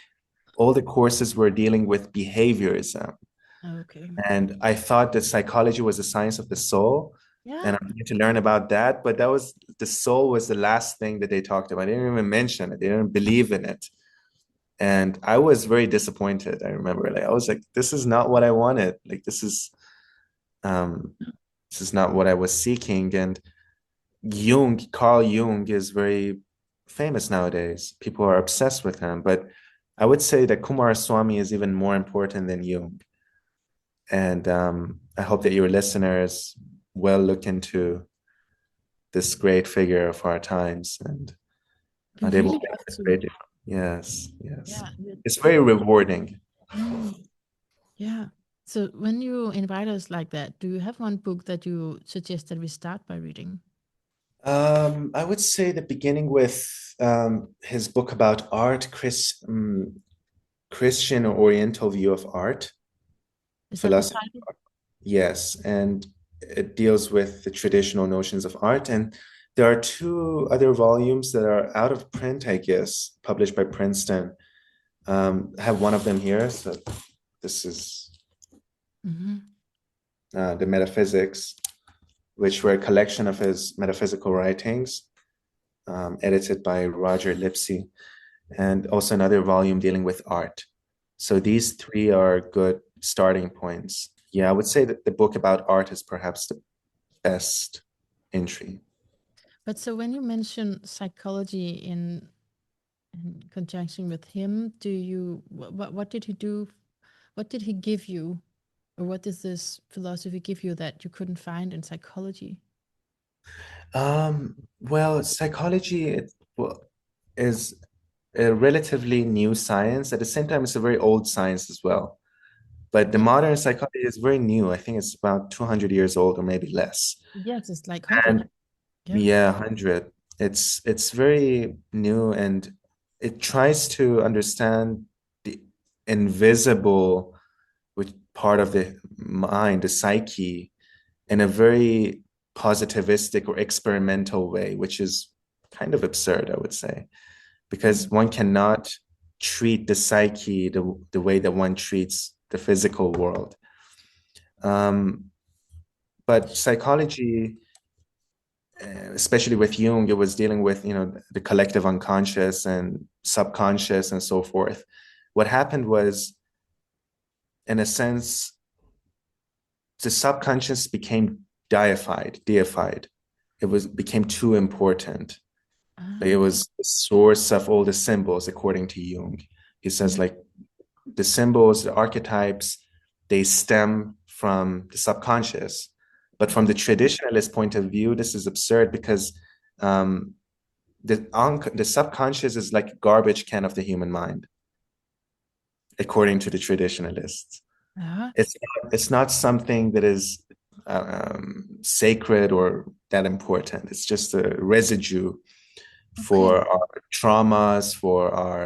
all the courses were dealing with behaviorism. Okay. And I thought that psychology was the science of the soul. And Yeah. I needed to learn about that. But that was the soul was the last thing that they talked about. They didn't even mention it. They didn't believe in it. And I was very disappointed. I remember like I was like, this is not what I wanted. Like um this is not what I was seeking. And Carl Jung is very famous nowadays. People are obsessed with him. But I would say that Kumaraswamy is even more important than Jung. And I hope that your listeners will look into this great figure of our times, and We they will really make have a to. great difference. Yes. Yeah. It's very rewarding. Mm. Yeah. So when you invite us like that, do you have one book that you suggest that we start by reading? I would say the beginning with his book about art, Christian or Oriental view of art, Is that the philosophy. title? Yes, and it deals with the traditional notions of art. And there are two other volumes that are out of print, I guess, published by Princeton. I have one of them here. So this is the Metaphysics, which were a collection of his metaphysical writings, edited by Roger Lipsey, and also another volume dealing with art. So these three are good starting points. Yeah, I would say that the book about art is perhaps the best entry. But so when you mention psychology in conjunction with him, do you what did he do? What did he give you, or what does this philosophy give you that you couldn't find in psychology? Well, psychology is a relatively new science. At the same time, it's a very old science as well. But the Yeah. modern psychology is very new. I think it's about 200 years old or maybe less. Yes, it's like 100. And Yeah. yeah, 100. It's very new, and it tries to understand the invisible, which part of the mind, the psyche, in a very positivistic or experimental way, which is kind of absurd, I would say, because Mm. one cannot treat the psyche the way that one treats the physical world. Um, but psychology, especially with Jung, it was dealing with, the collective unconscious and subconscious and so forth. What happened was, in a sense, the subconscious became deified. It became too important. Like, it Ah. was the source of all the symbols, according to Jung. He says, Mm. like, the symbols, the archetypes, they stem from the subconscious. But from the traditionalist point of view, this is absurd because um, the subconscious is like a garbage can of the human mind, according to the traditionalists. Ah. It's not something that is sacred or that important. It's just a residue Okay. for our traumas, for our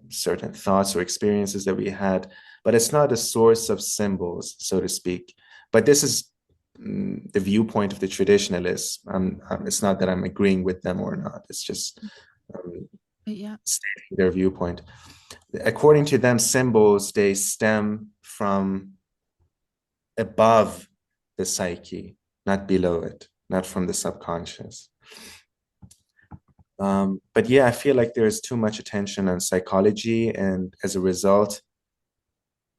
certain thoughts or experiences that we had, but it's not a source of symbols, so to speak. But this is the viewpoint of the traditionalists. It's not that I'm agreeing with them or not. It's just um, Yeah. stating their viewpoint. According to them, symbols, they stem from above the psyche, not below it, not from the subconscious. But yeah, I feel like there's too much attention on psychology, and as a result,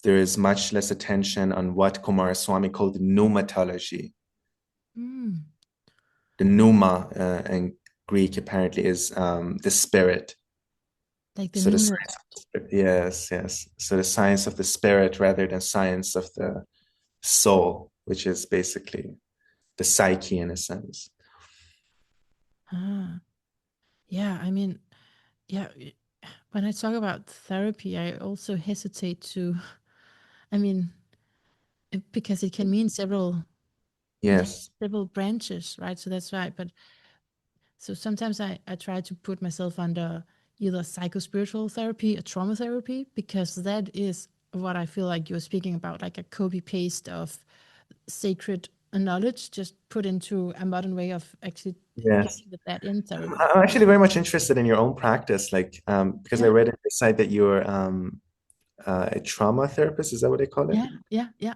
there is much less attention on what Kumaraswamy called pneumatology. Mm. The pneuma in Greek apparently is the spirit. Like the So the numerals. science of the spirit, yes, yes. So the science of the spirit rather than science of the soul, which is basically the psyche in a sense. Ah. Yeah. I mean, yeah. When I talk about therapy, I also hesitate to. I mean, because it can mean several, yeah, Yes, several branches, right? So that's right. But so sometimes I try to put myself under either psychospiritual therapy or trauma therapy, because that is what I feel like you're speaking about, like a copy paste of sacred knowledge just put into a modern way of actually yes. dealing with that in therapy. I'm actually very much interested in your own practice, like because I Yeah, read in the site that you're a trauma therapist. Is that what they call it? yeah, yeah, yeah,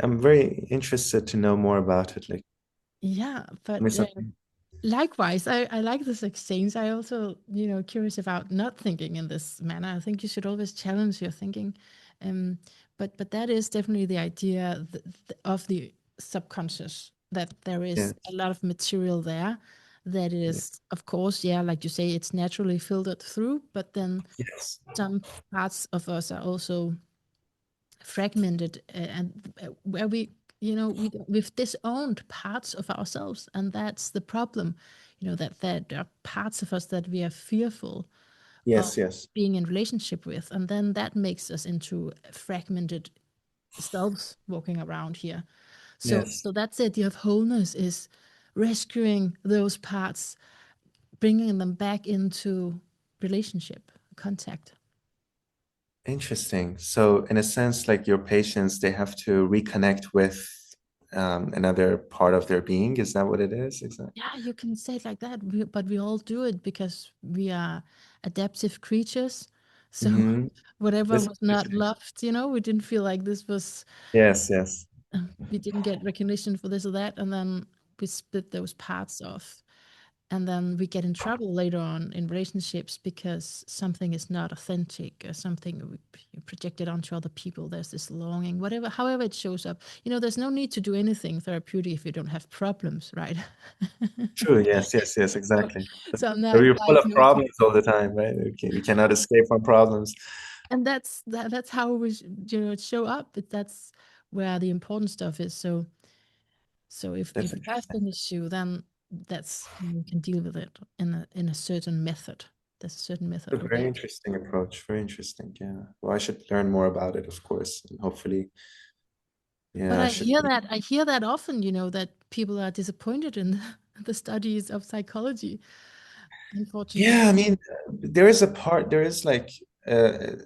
I'm very interested to know more about it. Like, yeah. tell But me something. likewise, I like this exchange. I also, curious about not thinking in this manner. I think you should always challenge your thinking. Um, but that is definitely the idea of the subconscious, that there is a Yes, lot of material there that yeah, is, of course, yeah, like you say, it's naturally filtered through, but then yes, some parts of us are also fragmented, and where we've disowned parts of ourselves, and that's the problem. That there are parts of us that we are fearful Yes, yes. being in relationship with, and then that makes us into fragmented selves walking around here. So Yes. so that's the idea of wholeness, is rescuing those parts, bringing them back into relationship, contact. Interesting. So in a sense, like your patients, they have to reconnect with another part of their being. Is that what it is? Exactly. Yeah, you can say it like that, but we all do it because we are adaptive creatures. So Mm-hmm. whatever That's was not interesting. loved, we didn't feel like this was, Yes, yes. we didn't get recognition for this or that, and then we split those parts off. And then we get in trouble later on in relationships because something is not authentic, or something we projected onto other people. There's this longing, whatever, however it shows up. There's no need to do anything therapeutic if you don't have problems, right? True. Yes, yes, yes, so, exactly. so I'm So not you're full of diagnosing. problems all the time, right? Okay. We cannot escape from problems. And that's how we show up. But that's where the important stuff is. So if That's you have interesting. an issue, then that's how you can deal with it in a certain method. There's a certain A method or very way. interesting approach. Very interesting. Yeah. Well, I should learn more about it, of course. And hopefully, But yeah, I I should. hear that often, that people are disappointed in the studies of psychology, unfortunately. Yeah, I mean, there is like a,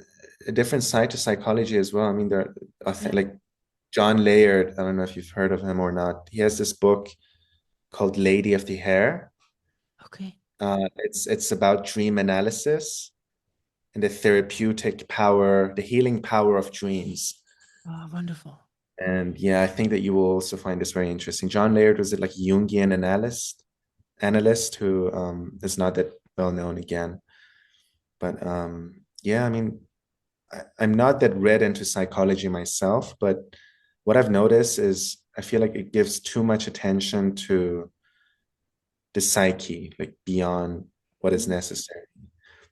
a different side to psychology as well. I mean, I Yeah. think like John Layard, I don't know if you've heard of him or not. He has this book called Lady of the Hair. Okay. It's about dream analysis and the therapeutic power, the healing power of dreams. Oh, wonderful. And yeah, I think that you will also find this very interesting. John Layard was it like Jungian analyst who is not that well known again. But yeah, I mean, I'm not that read into psychology myself, but what I've noticed is I feel like it gives too much attention to the psyche, like beyond what is Mm. necessary.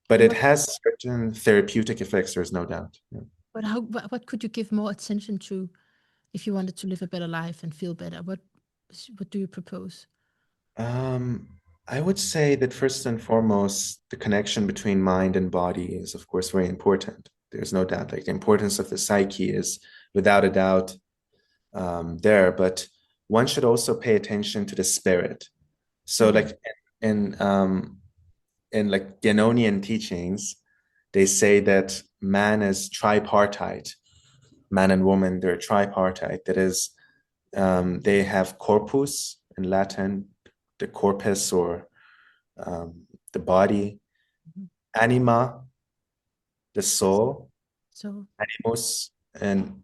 But And it what has certain therapeutic effects, there's no doubt. Yeah. but how what could you give more attention to if you wanted to live a better life and feel better? What do you propose? Um, I would say that first and foremost, the connection between mind and body is, of course, very important. There's no doubt. Like the importance of the psyche is without a doubt there, but one should also pay attention to the spirit. So, Mm. like in like Guénonian teachings, they say that man is tripartite. Man and woman, they're tripartite. That is, they have corpus in Latin, the corpus or the body, Mhm. anima, the soul, So, animus, and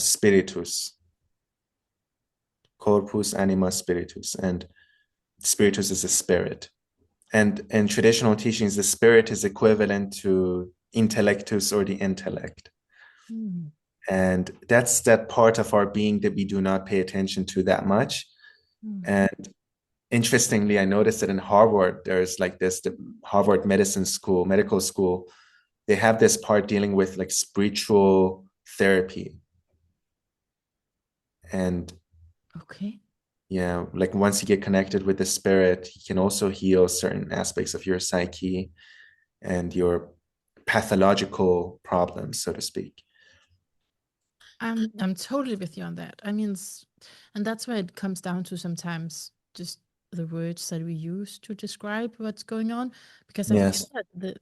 spiritus. Corpus, anima, spiritus, and spiritus is a spirit. And in traditional teachings, the spirit is equivalent to intellectus or the intellect. mm, And that's that part of our being that we do not pay attention to that much. mm. And interestingly, I noticed that in Harvard, there's like this, the Harvard medical school, they have this part dealing with like spiritual therapy. And Okay. yeah, like once you get connected with the spirit, you can also heal certain aspects of your psyche and your pathological problems, so to speak. I'm totally with you on that. I mean, and that's where it comes down to sometimes just the words that we use to describe what's going on, because I feel Yes. that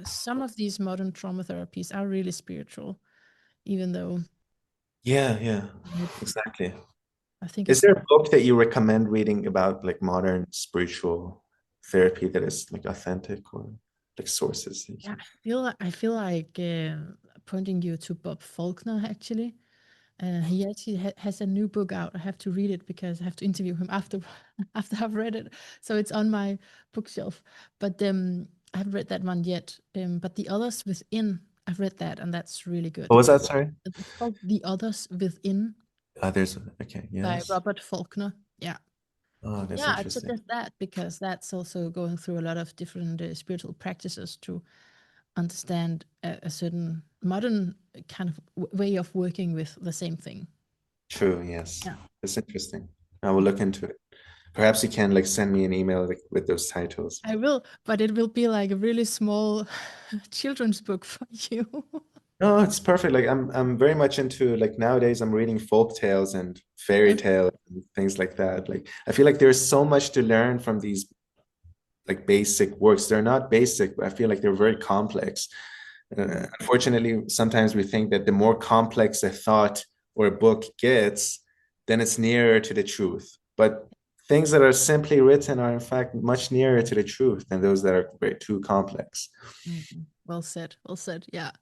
some of these modern trauma therapies are really spiritual, even though Yeah, yeah, it, exactly. I think Is it's there a book that you recommend reading about like modern spiritual therapy that is like authentic or like sources? yeah. I feel like pointing you to Bob Faulkner actually. He actually has a new book out. I have to read it because I have to interview him after after I've read it. So it's on my bookshelf. But I haven't read that one yet. But The Others Within, I've read that, and that's really What good. was that? Sorry. It's called The Others Within There's okay. by Yes. Robert Faulkner. Yeah. Oh, that's Yeah, I interesting. suggest that because that's also going through a lot of different spiritual practices to understand a certain modern kind of way of working with the same thing. True. Yes. Yeah. That's interesting. I will look into it. Perhaps you can like send me an email like with those titles. I will, but it will be like a really small children's book for you. No, it's perfect. Like I'm very much into like nowadays I'm reading folk tales and fairy Okay. tales and things like that. Like I feel like there's so much to learn from these like basic works. They're not basic, but I feel like they're very complex. Mm. Unfortunately, sometimes we think that the more complex a thought or a book gets, then it's nearer to the truth. But things that are simply written are in fact much nearer to the truth than those that are very too complex. Mhm. Well said. Well said. Yeah.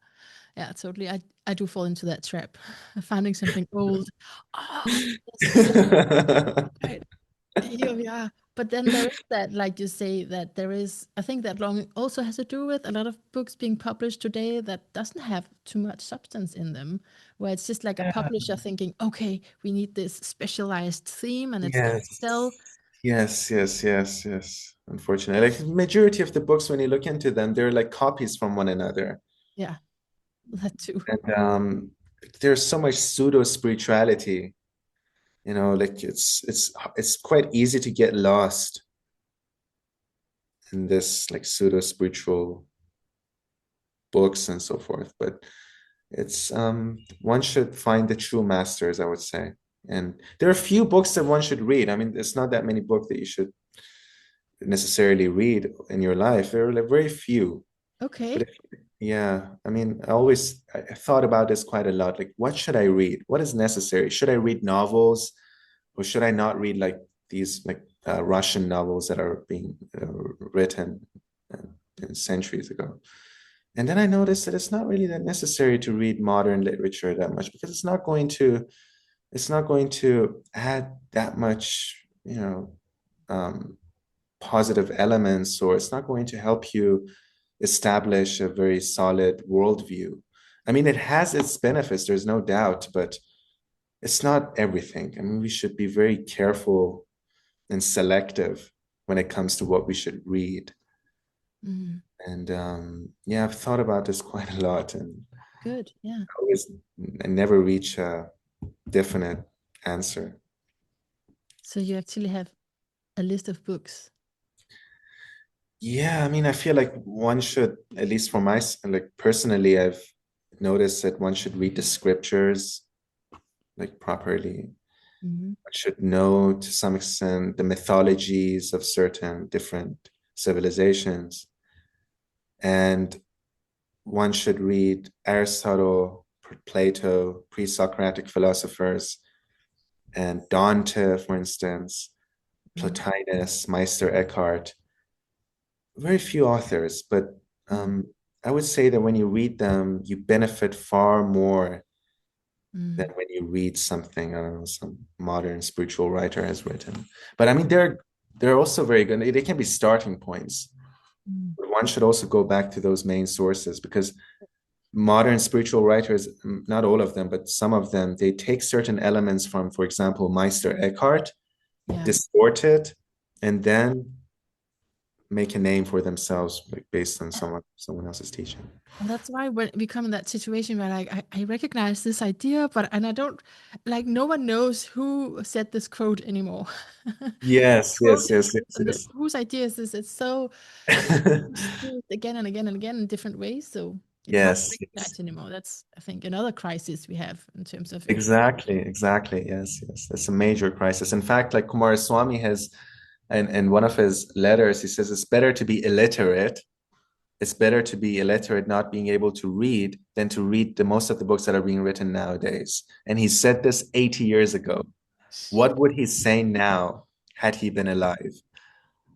Yeah, totally. I do fall into that trap. Finding something old. Oh, yes, yes, right. Yeah. But then there is that, like you say, that there is, I think that long also has to do with a lot of books being published today that doesn't have too much substance in them, where it's just like a publisher thinking, okay, we need this specialized theme and it's gonna sell. Yes. Yes. Unfortunately, like majority of the books, when you look into them, they're like copies from one another. Yeah, that too. And there's so much pseudo spirituality, like it's quite easy to get lost in this like pseudo spiritual books and so forth. But it's one should find the true masters, I would say. And there are a few books that one should read. I mean, it's not that many books that you should necessarily read in your life. There are like very few. But Okay. yeah, I mean, I thought about this quite a lot. Like, what should I read? What is necessary? Should I read novels, or should I not read like these like Russian novels that are being written centuries ago? And then I noticed that it's not really that necessary to read modern literature that much because it's not going to add that much, um, positive elements, or it's not going to help you establish a very solid worldview. I mean, it has its benefits, there's no doubt, but it's not everything. I mean, we should be very careful and selective when it comes to what we should read. Mm, And yeah, I've thought about this quite a lot, and good. Yeah. always I never reach a definite answer. So you actually have a list of books. Yeah, I mean, I feel like one should, at least for like personally, I've noticed that one should read the scriptures like properly. Hmm. One should know to some extent the mythologies of certain different civilizations. And one should read Aristotle, Plato, pre-Socratic philosophers, and Dante, for instance, Hmm. Plotinus, Meister Eckhart. Very few authors, but um, I would say that when you read them, you benefit far more than Mm, when you read something, I don't know, some modern spiritual writer has written. But I mean, they're also very good. They can be starting points. mm. But one should also go back to those main sources because modern spiritual writers, not all of them, but some of them, they take certain elements from, for example, Meister Eckhart, Yeah. distort it, and then make a name for themselves, like based on someone else's teaching. And that's why when we come in that situation where like I recognize this idea, but and I don't like no one knows who said this quote anymore. Yes, Quote yes, is yes, this yes, and yes. whose idea is this? It's so used again and again and again in different ways. So it's hard to Yes, yes. recognize anymore. That's I think another crisis we have in terms of information. Exactly. Yes. That's a major crisis. In fact, like Kumaraswamy has, in one of his letters, he says it's better to be illiterate. It's better to be illiterate, not being able to read, than to read the most of the books that are being written nowadays. And he said this 80 years ago. What would he say now had he been alive?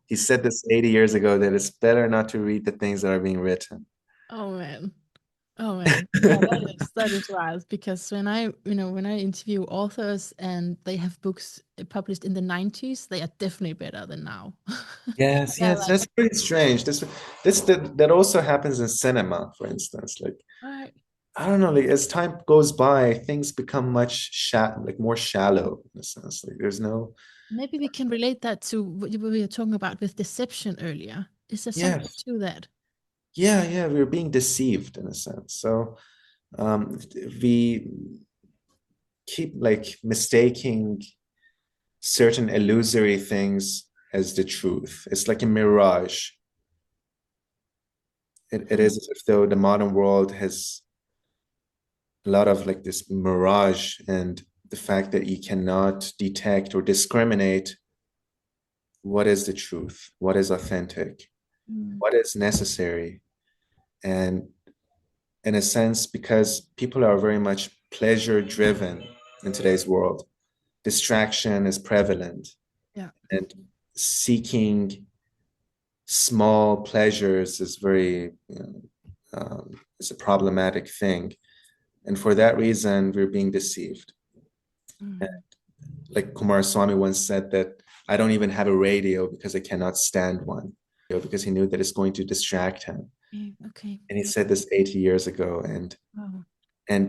He said this 80 years ago that it's better not to read the things that are being written. Oh man. Oh man, yeah, that is wild because when I interview authors and they have books published in the 90s, they are definitely better than now. Yeah, Yes, like that's pretty strange. That also happens in cinema, for instance. Like right. I don't know, like as time goes by, things become like more shallow in a sense. Like there's no, Maybe we can relate that to what you were talking about with deception earlier. Is there something yes, to that? yeah, we're being deceived in a sense. So we keep like mistaking certain illusory things as the truth. It's like a mirage. It is as if though the modern world has a lot of like this mirage, and the fact that you cannot detect or discriminate what is the truth, what is authentic, Mm. what is necessary. And in a sense, because people are very much pleasure driven in today's world, distraction is prevalent, Yeah. and seeking small pleasures is very, it's a problematic thing. And for that reason, we're being deceived. Mm. Like Kumar Swami once said that I don't even have a radio because I cannot stand one, because he knew that it's going to distract him. Okay. And he said this 80 years ago. Wow. And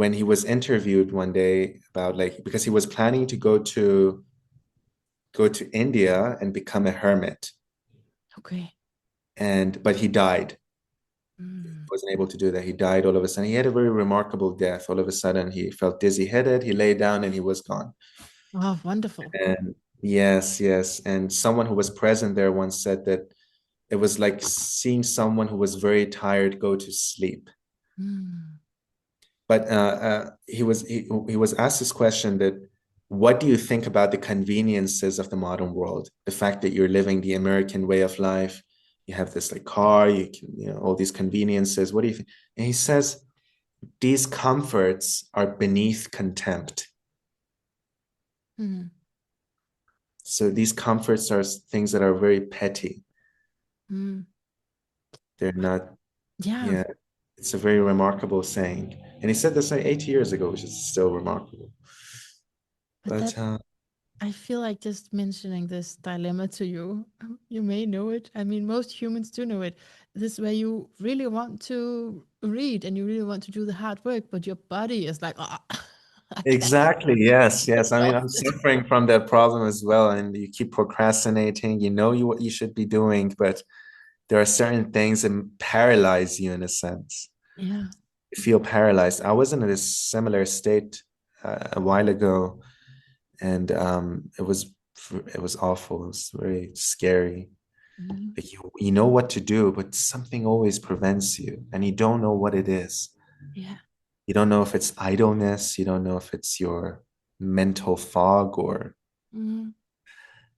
when he was interviewed one day about, like, because he was planning to go to India and become a hermit, Okay. but he died. Mm. Wasn't able to do that. He died all of a sudden. He had a very remarkable death. All of a sudden, he felt dizzy headed. He lay down and he was gone. Oh, wonderful. And yes, yes. And someone who was present there once said that it was like seeing someone who was very tired go to sleep. Mm. But he was asked this question that, what do you think about the conveniences of the modern world? The fact that you're living the American way of life, you have this like car, you can, all these conveniences. What do you think? And he says, these comforts are beneath contempt. Mm. So these comforts are things that are very petty. Mm. They're not, Yeah. yeah, it's a very remarkable saying. And he said this like 80 years ago, which is still remarkable. But that, But I feel like just mentioning this dilemma to you, you may know it. I mean, most humans do know it. This is where you really want to read and you really want to do the hard work, but your body is like, oh, I can't. exactly, yes, I'm yes. I mean, I'm exhausted. suffering from that problem as well. And you keep procrastinating, what you should be doing, but there are certain things that paralyze you in a sense. Yeah. You feel paralyzed. I was in a similar state a while ago, and it was awful. It was very scary. Mm. Like you know what to do, but something always prevents you, and you don't know what it is. Yeah. You don't know if it's idleness. You don't know if it's your mental fog, or Mm.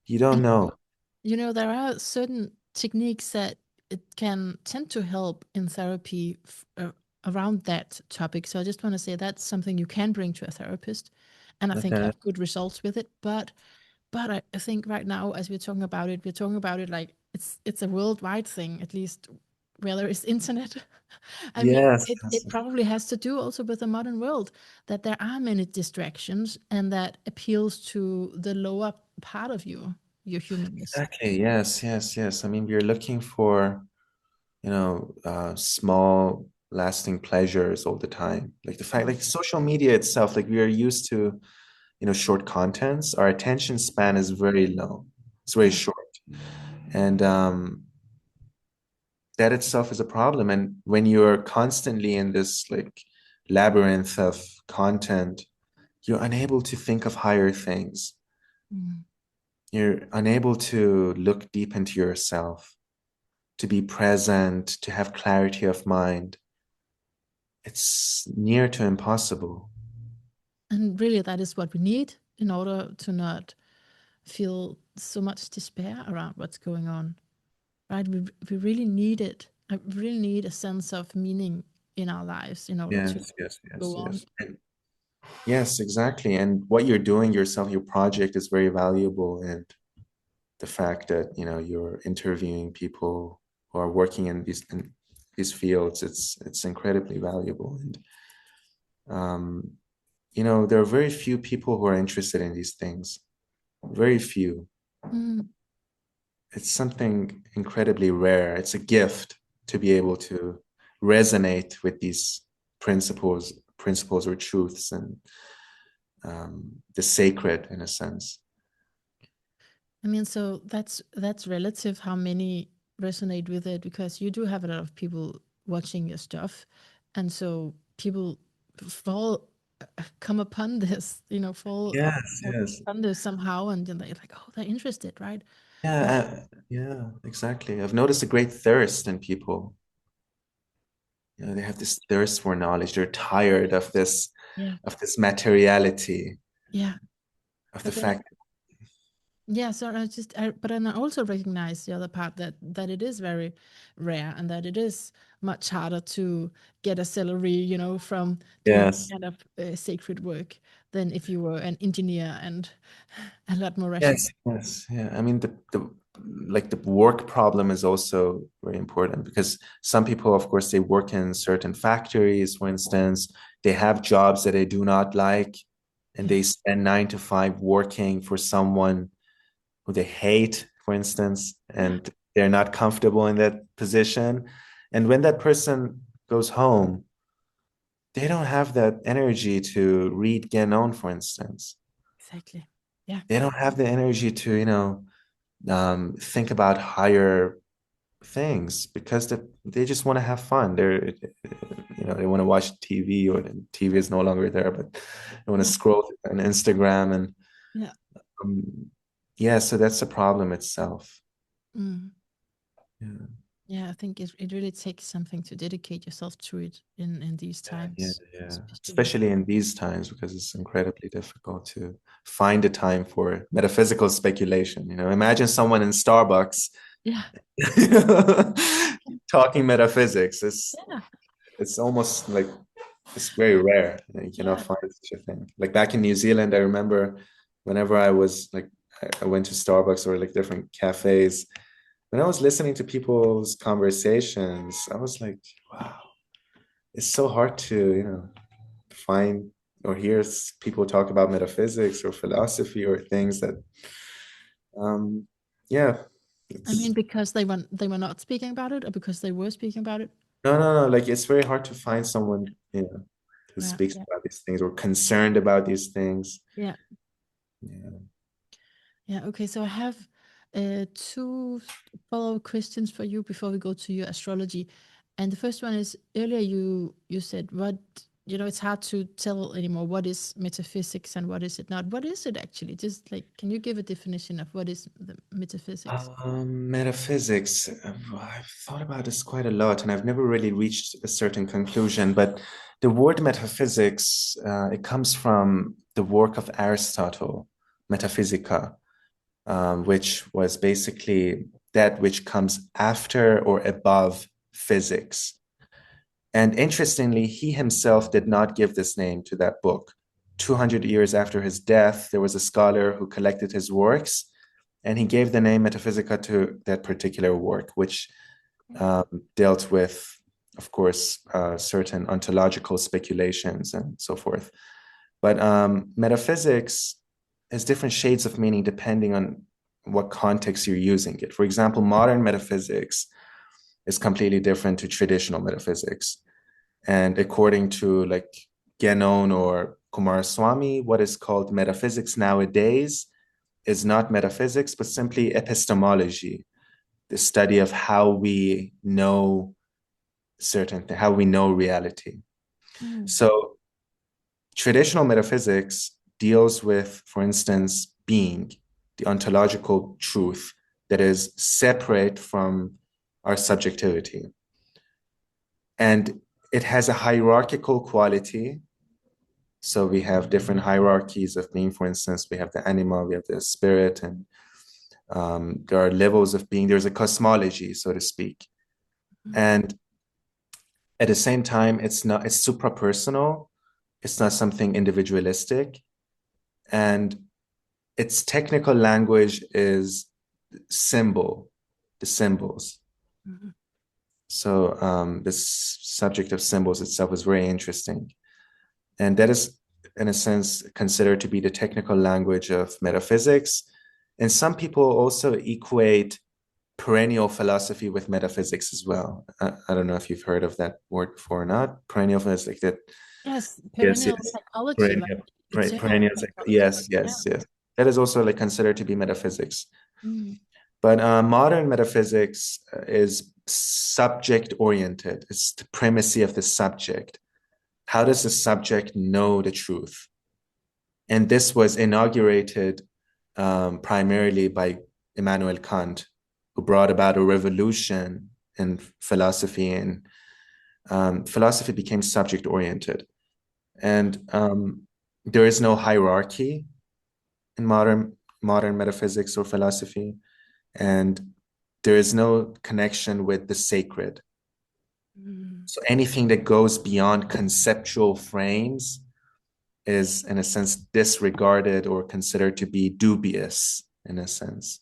you don't And know. there are certain techniques that it can tend to help in therapy around that topic. So I just want to say that's something you can bring to a therapist, and I think Okay. have good results with it. But I think right now, as we're talking about it like it's a worldwide thing, at least where there is internet. I mean, Yes. it probably has to do also with the modern world, that there are many distractions and that appeals to the lower part of you, your humanness. Exactly. Yes. Yes. Yes. I mean, we're looking for, small, lasting pleasures all the time. Like the fact, like social media itself, like we are used to, short contents. Our attention span is very low. It's very Yeah. short. And that itself is a problem. And when you're constantly in this like labyrinth of content, you're unable to think of higher things. Mm. You're unable to look deep into yourself, to be present, to have clarity of mind. It's near to impossible. And really, that is what we need in order to not feel so much despair around what's going on, right? We really need it. I really need a sense of meaning in our lives in order to Yes, yes, yes, go on. yes. And yes, exactly. And what you're doing yourself, your project is very valuable. And the fact that, you're interviewing people who are working in these fields, it's incredibly valuable. And there are very few people who are interested in these things. Very few. Mm. It's something incredibly rare. It's a gift to be able to resonate with these principles or truths, and the sacred in a sense. I mean, so that's relative how many resonate with it, because you do have a lot of people watching your stuff, and so people fall come upon this, fall Yes, yes. upon this somehow, and then they're like, oh, they're interested, right? Uh, Yeah, exactly. I've noticed a great thirst in people. They have this thirst for knowledge. They're tired yeah, of this materiality, yeah. of the But then, fact. yeah. So but then I also recognize the other part, that it is very rare, and that it is much harder to get a salary, from doing this Yes. kind of sacred work than if you were an engineer and a lot more rational. Yes, yes, yeah. I mean, the work problem is also very important because some people, of course, they work in certain factories, for instance, they have jobs that they do not like, and Yeah, they spend 9 to 5 working for someone who they hate, for instance, yeah, and they're not comfortable in that position. And when that person goes home, they don't have that energy to read Guénon, for instance. exactly. Yeah, They don't have the energy to, think about higher things because they just want to have fun. They want to watch TV, or the TV is no longer there, but they want to yeah, scroll on Instagram and yeah. yeah, so that's the problem itself. Mm. Yeah, Yeah, I think it really takes something to dedicate yourself to it in these yeah, times, yeah. especially. Especially in these times because it's incredibly difficult to find a time for metaphysical speculation. Imagine someone in Starbucks Yeah, talking metaphysics. yeah, It's almost like it's very rare. You cannot yeah. find such a thing. Like back in New Zealand, I remember whenever I was like, I went to Starbucks or like different cafes. When I was listening to people's conversations, I was like, wow, it's so hard to, find or hear people talk about metaphysics or philosophy or things that, yeah, I it's mean, because they were not speaking about it, or because they were speaking about it. no, no, no. Like it's very hard to find someone, who Yeah, speaks yeah, about these things or concerned about these things. yeah, Yeah. yeah. Okay, so I have two follow-up questions for you before we go to your astrology. And the first one is, earlier you said, what, it's hard to tell anymore what is metaphysics and what is it not. What is it actually? Just like, can you give a definition of what is the metaphysics? Metaphysics. I've thought about this quite a lot, and I've never really reached a certain conclusion. But the word metaphysics, it comes from the work of Aristotle, Metaphysica, which was basically that which comes after or above physics. And interestingly, he himself did not give this name to that book. 200 years after his death, there was a scholar who collected his works, and he gave the name Metaphysica to that particular work, which dealt with, of course, certain ontological speculations and so forth. But metaphysics has different shades of meaning depending on what context you're using it. For example, modern metaphysics is completely different to traditional metaphysics. And according to like Guénon or Kumaraswamy, what is called metaphysics nowadays is not metaphysics, but simply epistemology, the study of how we know how we know reality. Mm, So traditional metaphysics deals with, for instance, being, the ontological truth that is separate from our subjectivity. And it has a hierarchical quality. So we have different hierarchies of being. For instance, we have the anima, we have the spirit, and there are levels of being. There's a cosmology, so to speak. mm, And at the same time, it's supra-personal. It's not something individualistic. And its technical language is the symbols. mm, So this subject of symbols itself is very interesting. And that is, in a sense, considered to be the technical language of metaphysics. And some people also equate perennial philosophy with metaphysics as well. I don't know if you've heard of that word before or not. Perennial philosophy, like that. yes, Yes, perennial yes. psychology, like Perennial, eternal perennial. psychology. Yes, Yeah. yes, yes. That is also like considered to be metaphysics. Mm, But modern metaphysics is subject oriented. It's the primacy of the subject. how does the subject know the truth? And this was inaugurated primarily by Immanuel Kant, who brought about a revolution in philosophy, and philosophy became subject-oriented. And there is no hierarchy in modern metaphysics or philosophy, and there is no connection with the sacred. So anything that goes beyond conceptual frames is, in a sense, disregarded or considered to be dubious, in a sense.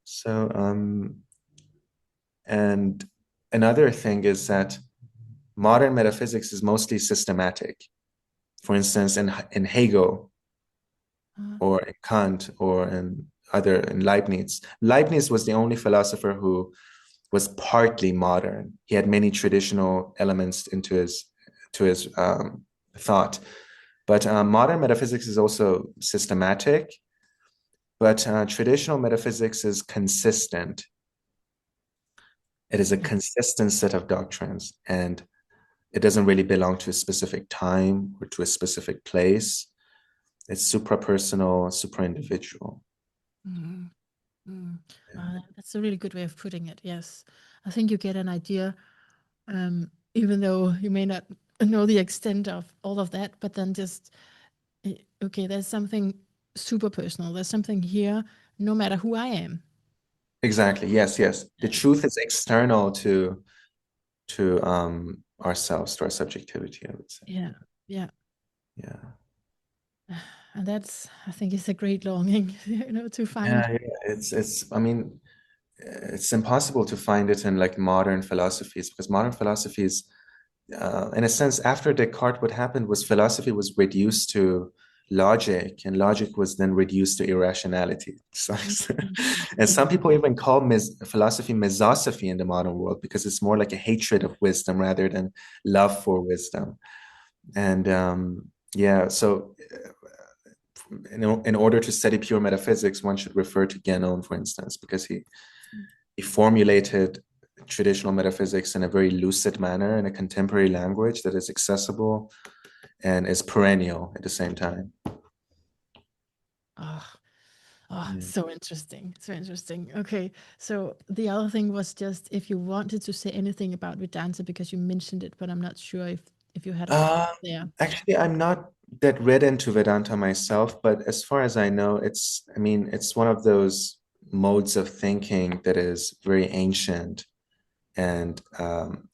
So, and another thing is that modern metaphysics is mostly systematic. For instance, in Hegel or in Kant or in Leibniz. Leibniz was the only philosopher who was partly modern. He had many traditional elements into his thought. But modern metaphysics is also systematic, but traditional metaphysics is consistent. It is a consistent set of doctrines, and it doesn't really belong to a specific time or to a specific place. It's supra-personal, supra-individual. That's a really good way of putting it. Yes, I think you get an idea, even though you may not know the extent of all of that, but then just okay, there's something super personal. There's something here, no matter who I am. Exactly. Yes, yes. The truth is external to ourselves, to our subjectivity, I would say. Yeah, yeah. Yeah. And that's, I think, is a great longing, to find. Yeah, it's I mean, it's impossible to find it in like modern philosophies, because modern philosophies, in a sense, after Descartes, what happened was philosophy was reduced to logic, and logic was then reduced to irrationality. So, and some people even call philosophy mesosophy in the modern world, because it's more like a hatred of wisdom rather than love for wisdom. And yeah, so in order to study pure metaphysics, one should refer to Guénon, for instance, because he formulated traditional metaphysics in a very lucid manner, in a contemporary language that is accessible and is perennial at the same time. Oh, so interesting. So interesting. Okay. So the other thing was just if you wanted to say anything about Vedanta, because you mentioned it, but I'm not sure if you had a thought there. Actually, I'm not that read into Vedanta myself, but as far as I know, it's one of those modes of thinking that is very ancient and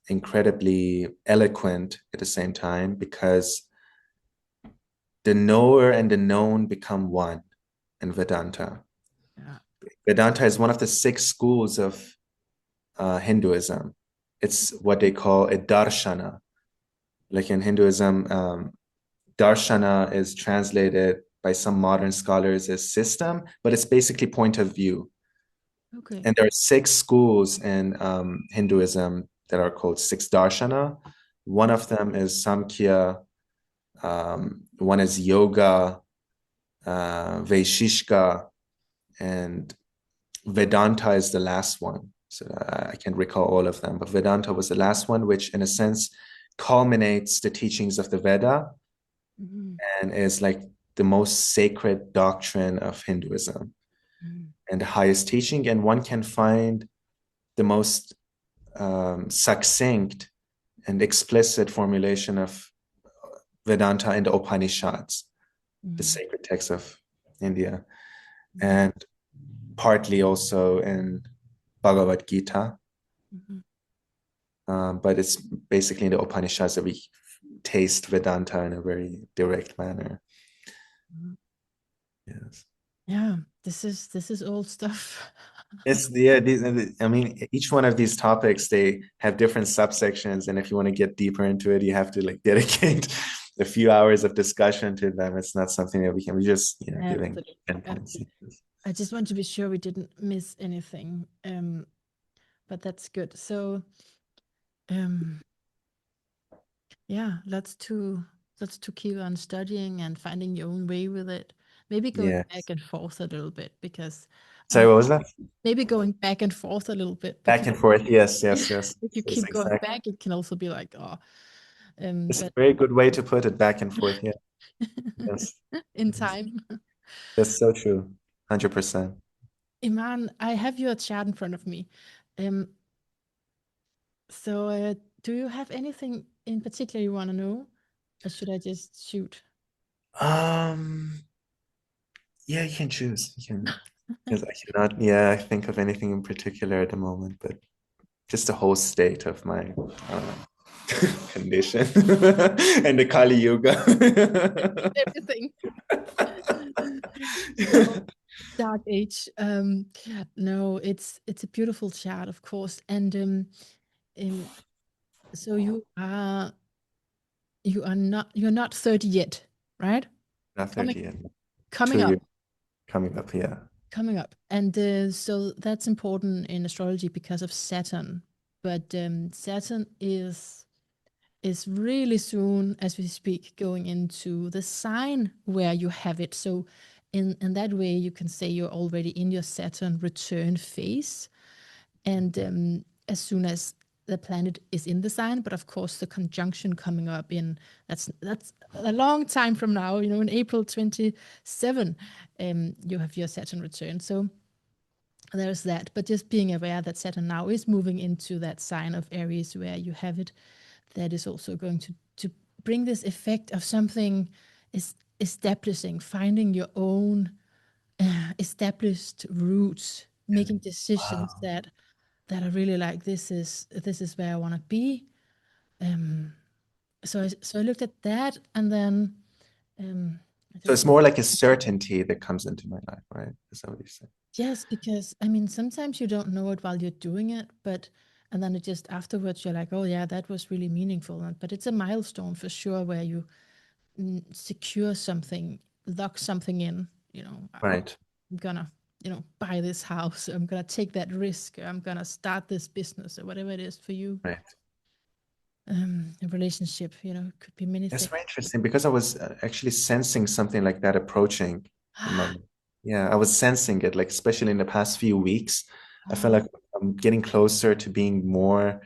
incredibly eloquent at the same time, because the knower and the known become one in Vedanta. Yeah. Vedanta is one of the 6 schools of Hinduism. It's what they call a darshana. Like in Hinduism, darshana is translated by some modern scholars as system, but it's basically point of view. Okay. And there are 6 schools in Hinduism that are called 6 darshana. One of them is Samkhya, one is yoga, Vaishishka, and Vedanta is the last one. So I can't recall all of them, but Vedanta was the last one, which in a sense culminates the teachings of the Veda and is like the most sacred doctrine of Hinduism and the highest teaching. And one can find the most succinct and explicit formulation of Vedanta in the Upanishads, the sacred texts of India, and partly also in Bhagavad Gita. But it's basically in the Upanishads that we taste Vedanta in a very direct manner. Yes. Yeah, this is old stuff. It's I mean, each one of these topics, they have different subsections, and if you want to get deeper into it, you have to like dedicate a few hours of discussion to them. It's not something that we just giving Absolutely. endpoints. I just want to be sure we didn't miss anything. But that's good. So um yeah, let's to keep on studying and finding your own way with it. Maybe going Yes. back and forth a little bit because Sorry, what was that? maybe going back and forth a little bit Back because and forth. Yes, yes, yes. if you Yes, keep going exactly. back, it can also be like, oh. It's a But very good way to put it, back and forth. Yeah. Yes. in Yes. time. That's so true. 100%. Iman, I have your chart in front of me. Um, so do you have anything in particular you want to know, or should I just shoot? Um, yeah, you can choose. You can, because I cannot, yeah, think of anything in particular at the moment, but just the whole state of my condition and the Kali Yuga. Everything. So dark age. No, it's a beautiful chart, of course, and um, so you're not 30 yet, right? Not Coming 30 yet. coming 2 years up, coming up, yeah. coming up, and so that's important in astrology because of Saturn. But Saturn is really soon, as we speak, going into the sign where you have it. So in that way, you can say you're already in your Saturn return phase. And as soon as the planet is in the sign, but of course the conjunction coming up in that's a long time from now. In April 27, you have your Saturn return. So there's that. But just being aware that Saturn now is moving into that sign of Aries where you have it, that is also going to bring this effect of something is establishing, finding your own established roots, making decisions Wow. that are really like this is where I want to be. Um, so I looked at that, and then I So just it's more like a certainty that comes into my life, right? Is that what you said? yes, because I mean sometimes you don't know it while you're doing it, but and then it just afterwards you're like, oh yeah, that was really meaningful. But it's a milestone for sure where you secure something, lock something in. Right, I'm gonna buy this house. I'm gonna take that risk. I'm gonna start this business or whatever it is for you. right. A relationship, it could be many That's things. very interesting because I was actually sensing something like that approaching in my life. Yeah, I was sensing it, like especially in the past few weeks. I felt Oh, like I'm getting closer to being more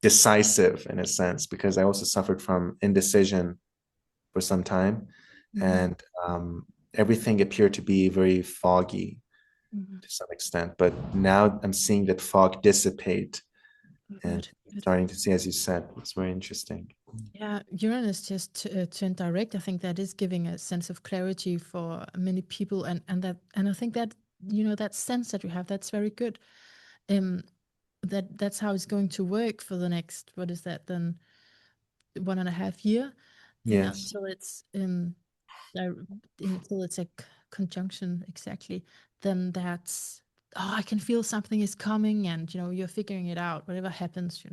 decisive in a sense because I also suffered from indecision for some time, mhm, and everything appeared to be very foggy mhm. to some extent. But now I'm seeing that fog dissipate Oh, and good, good. starting to see, as you said, it's very interesting. Yeah, Uranus just turned direct. I think that is giving a sense of clarity for many people, and I think that that sense that you have, that's very good. Um, that's how it's going to work for the next, what is that then, 1.5 year, Yes. until it's uh, until it's a conjunction exactly. Then that's, oh, I can feel something is coming, and you're figuring it out. Whatever happens,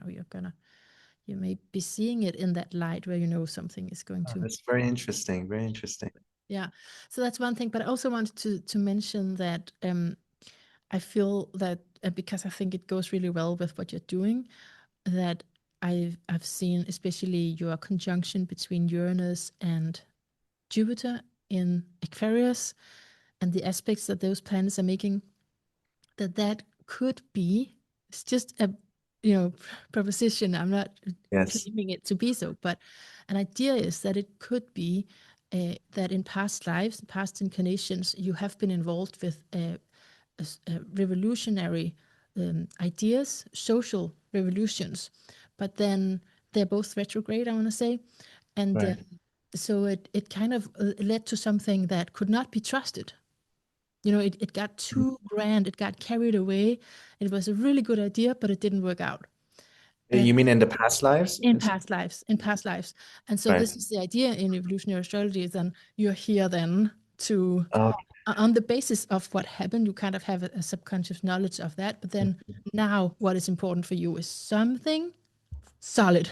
you may be seeing it in that light where something is going Oh, to. that's very interesting. Very interesting. Yeah, so that's one thing. But I also wanted to mention that I feel that because I think it goes really well with what you're doing, that I've seen especially your conjunction between Uranus and Jupiter in Aquarius, and the aspects that those planets are making, that could be, it's just a proposition. I'm not Yes. claiming it to be so, but an idea is that it could be that in past lives, past incarnations, you have been involved with revolutionary ideas, social revolutions, but then they're both retrograde, I want to say, and Right. so it kind of led to something that could not be trusted. It got too grand, it got carried away. It was a really good idea, but it didn't work out. And You mean in the past lives? in past lives. And so Right. this is the idea in evolutionary astrology, is then you're here then to, Oh, on the basis of what happened, you kind of have a subconscious knowledge of that. But then now what is important for you is something solid.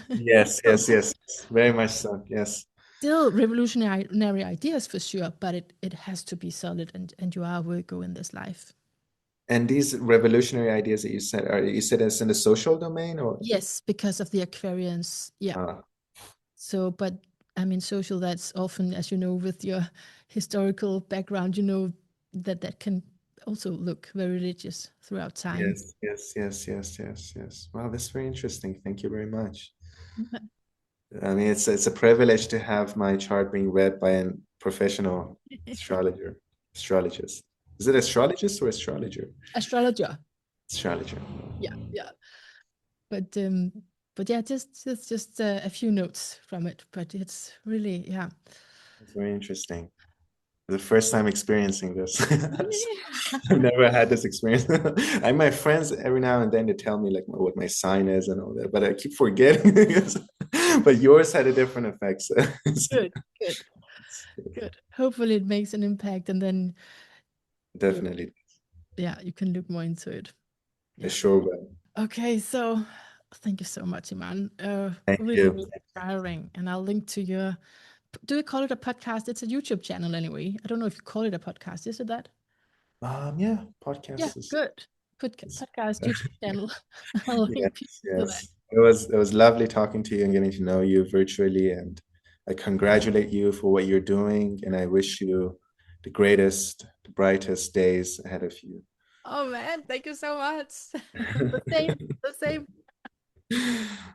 yes, So yes, yes. Very much so. Yes. still revolutionary ideas for sure, but it has to be solid, and you are a Virgo in this life. And these revolutionary ideas that you said it's in the social domain or? Yes, because of the Aquarians. Yeah. Uh, So, but I mean, social, that's often, as you know, with your historical background, that can also look very religious throughout time. yes, yes, yes, yes, yes, yes. Wow, that's very interesting. Thank you very much. I mean, it's a privilege to have my chart being read by a professional astrologist. Is it astrologist or astrologer? Astrologer. Astrologer. Yeah, yeah. But yeah, just a few notes from it. But it's really, yeah. It's very interesting. The first time experiencing this. Yeah. I've never had this experience. I my friends every now and then they tell me like what my sign is and all that, but I keep forgetting. But yours had a different effect. So Good, good, good. Hopefully it makes an impact, and then you, definitely, yeah, you can look more into it. I Yeah. sure will. Okay, so thank you so much, Iman. Thank Really, you. really inspiring. And I'll link to your. Do you call it a podcast? It's a YouTube channel anyway. I don't know if you call it a podcast. Is it that? Yeah, Yeah, podcast good. is Podcast YouTube channel. I'll link people yes, to that. yes. It was lovely talking to you and getting to know you virtually, and I congratulate you for what you're doing, and I wish you the greatest, the brightest days ahead of you. Oh man, thank you so much. The same, the same.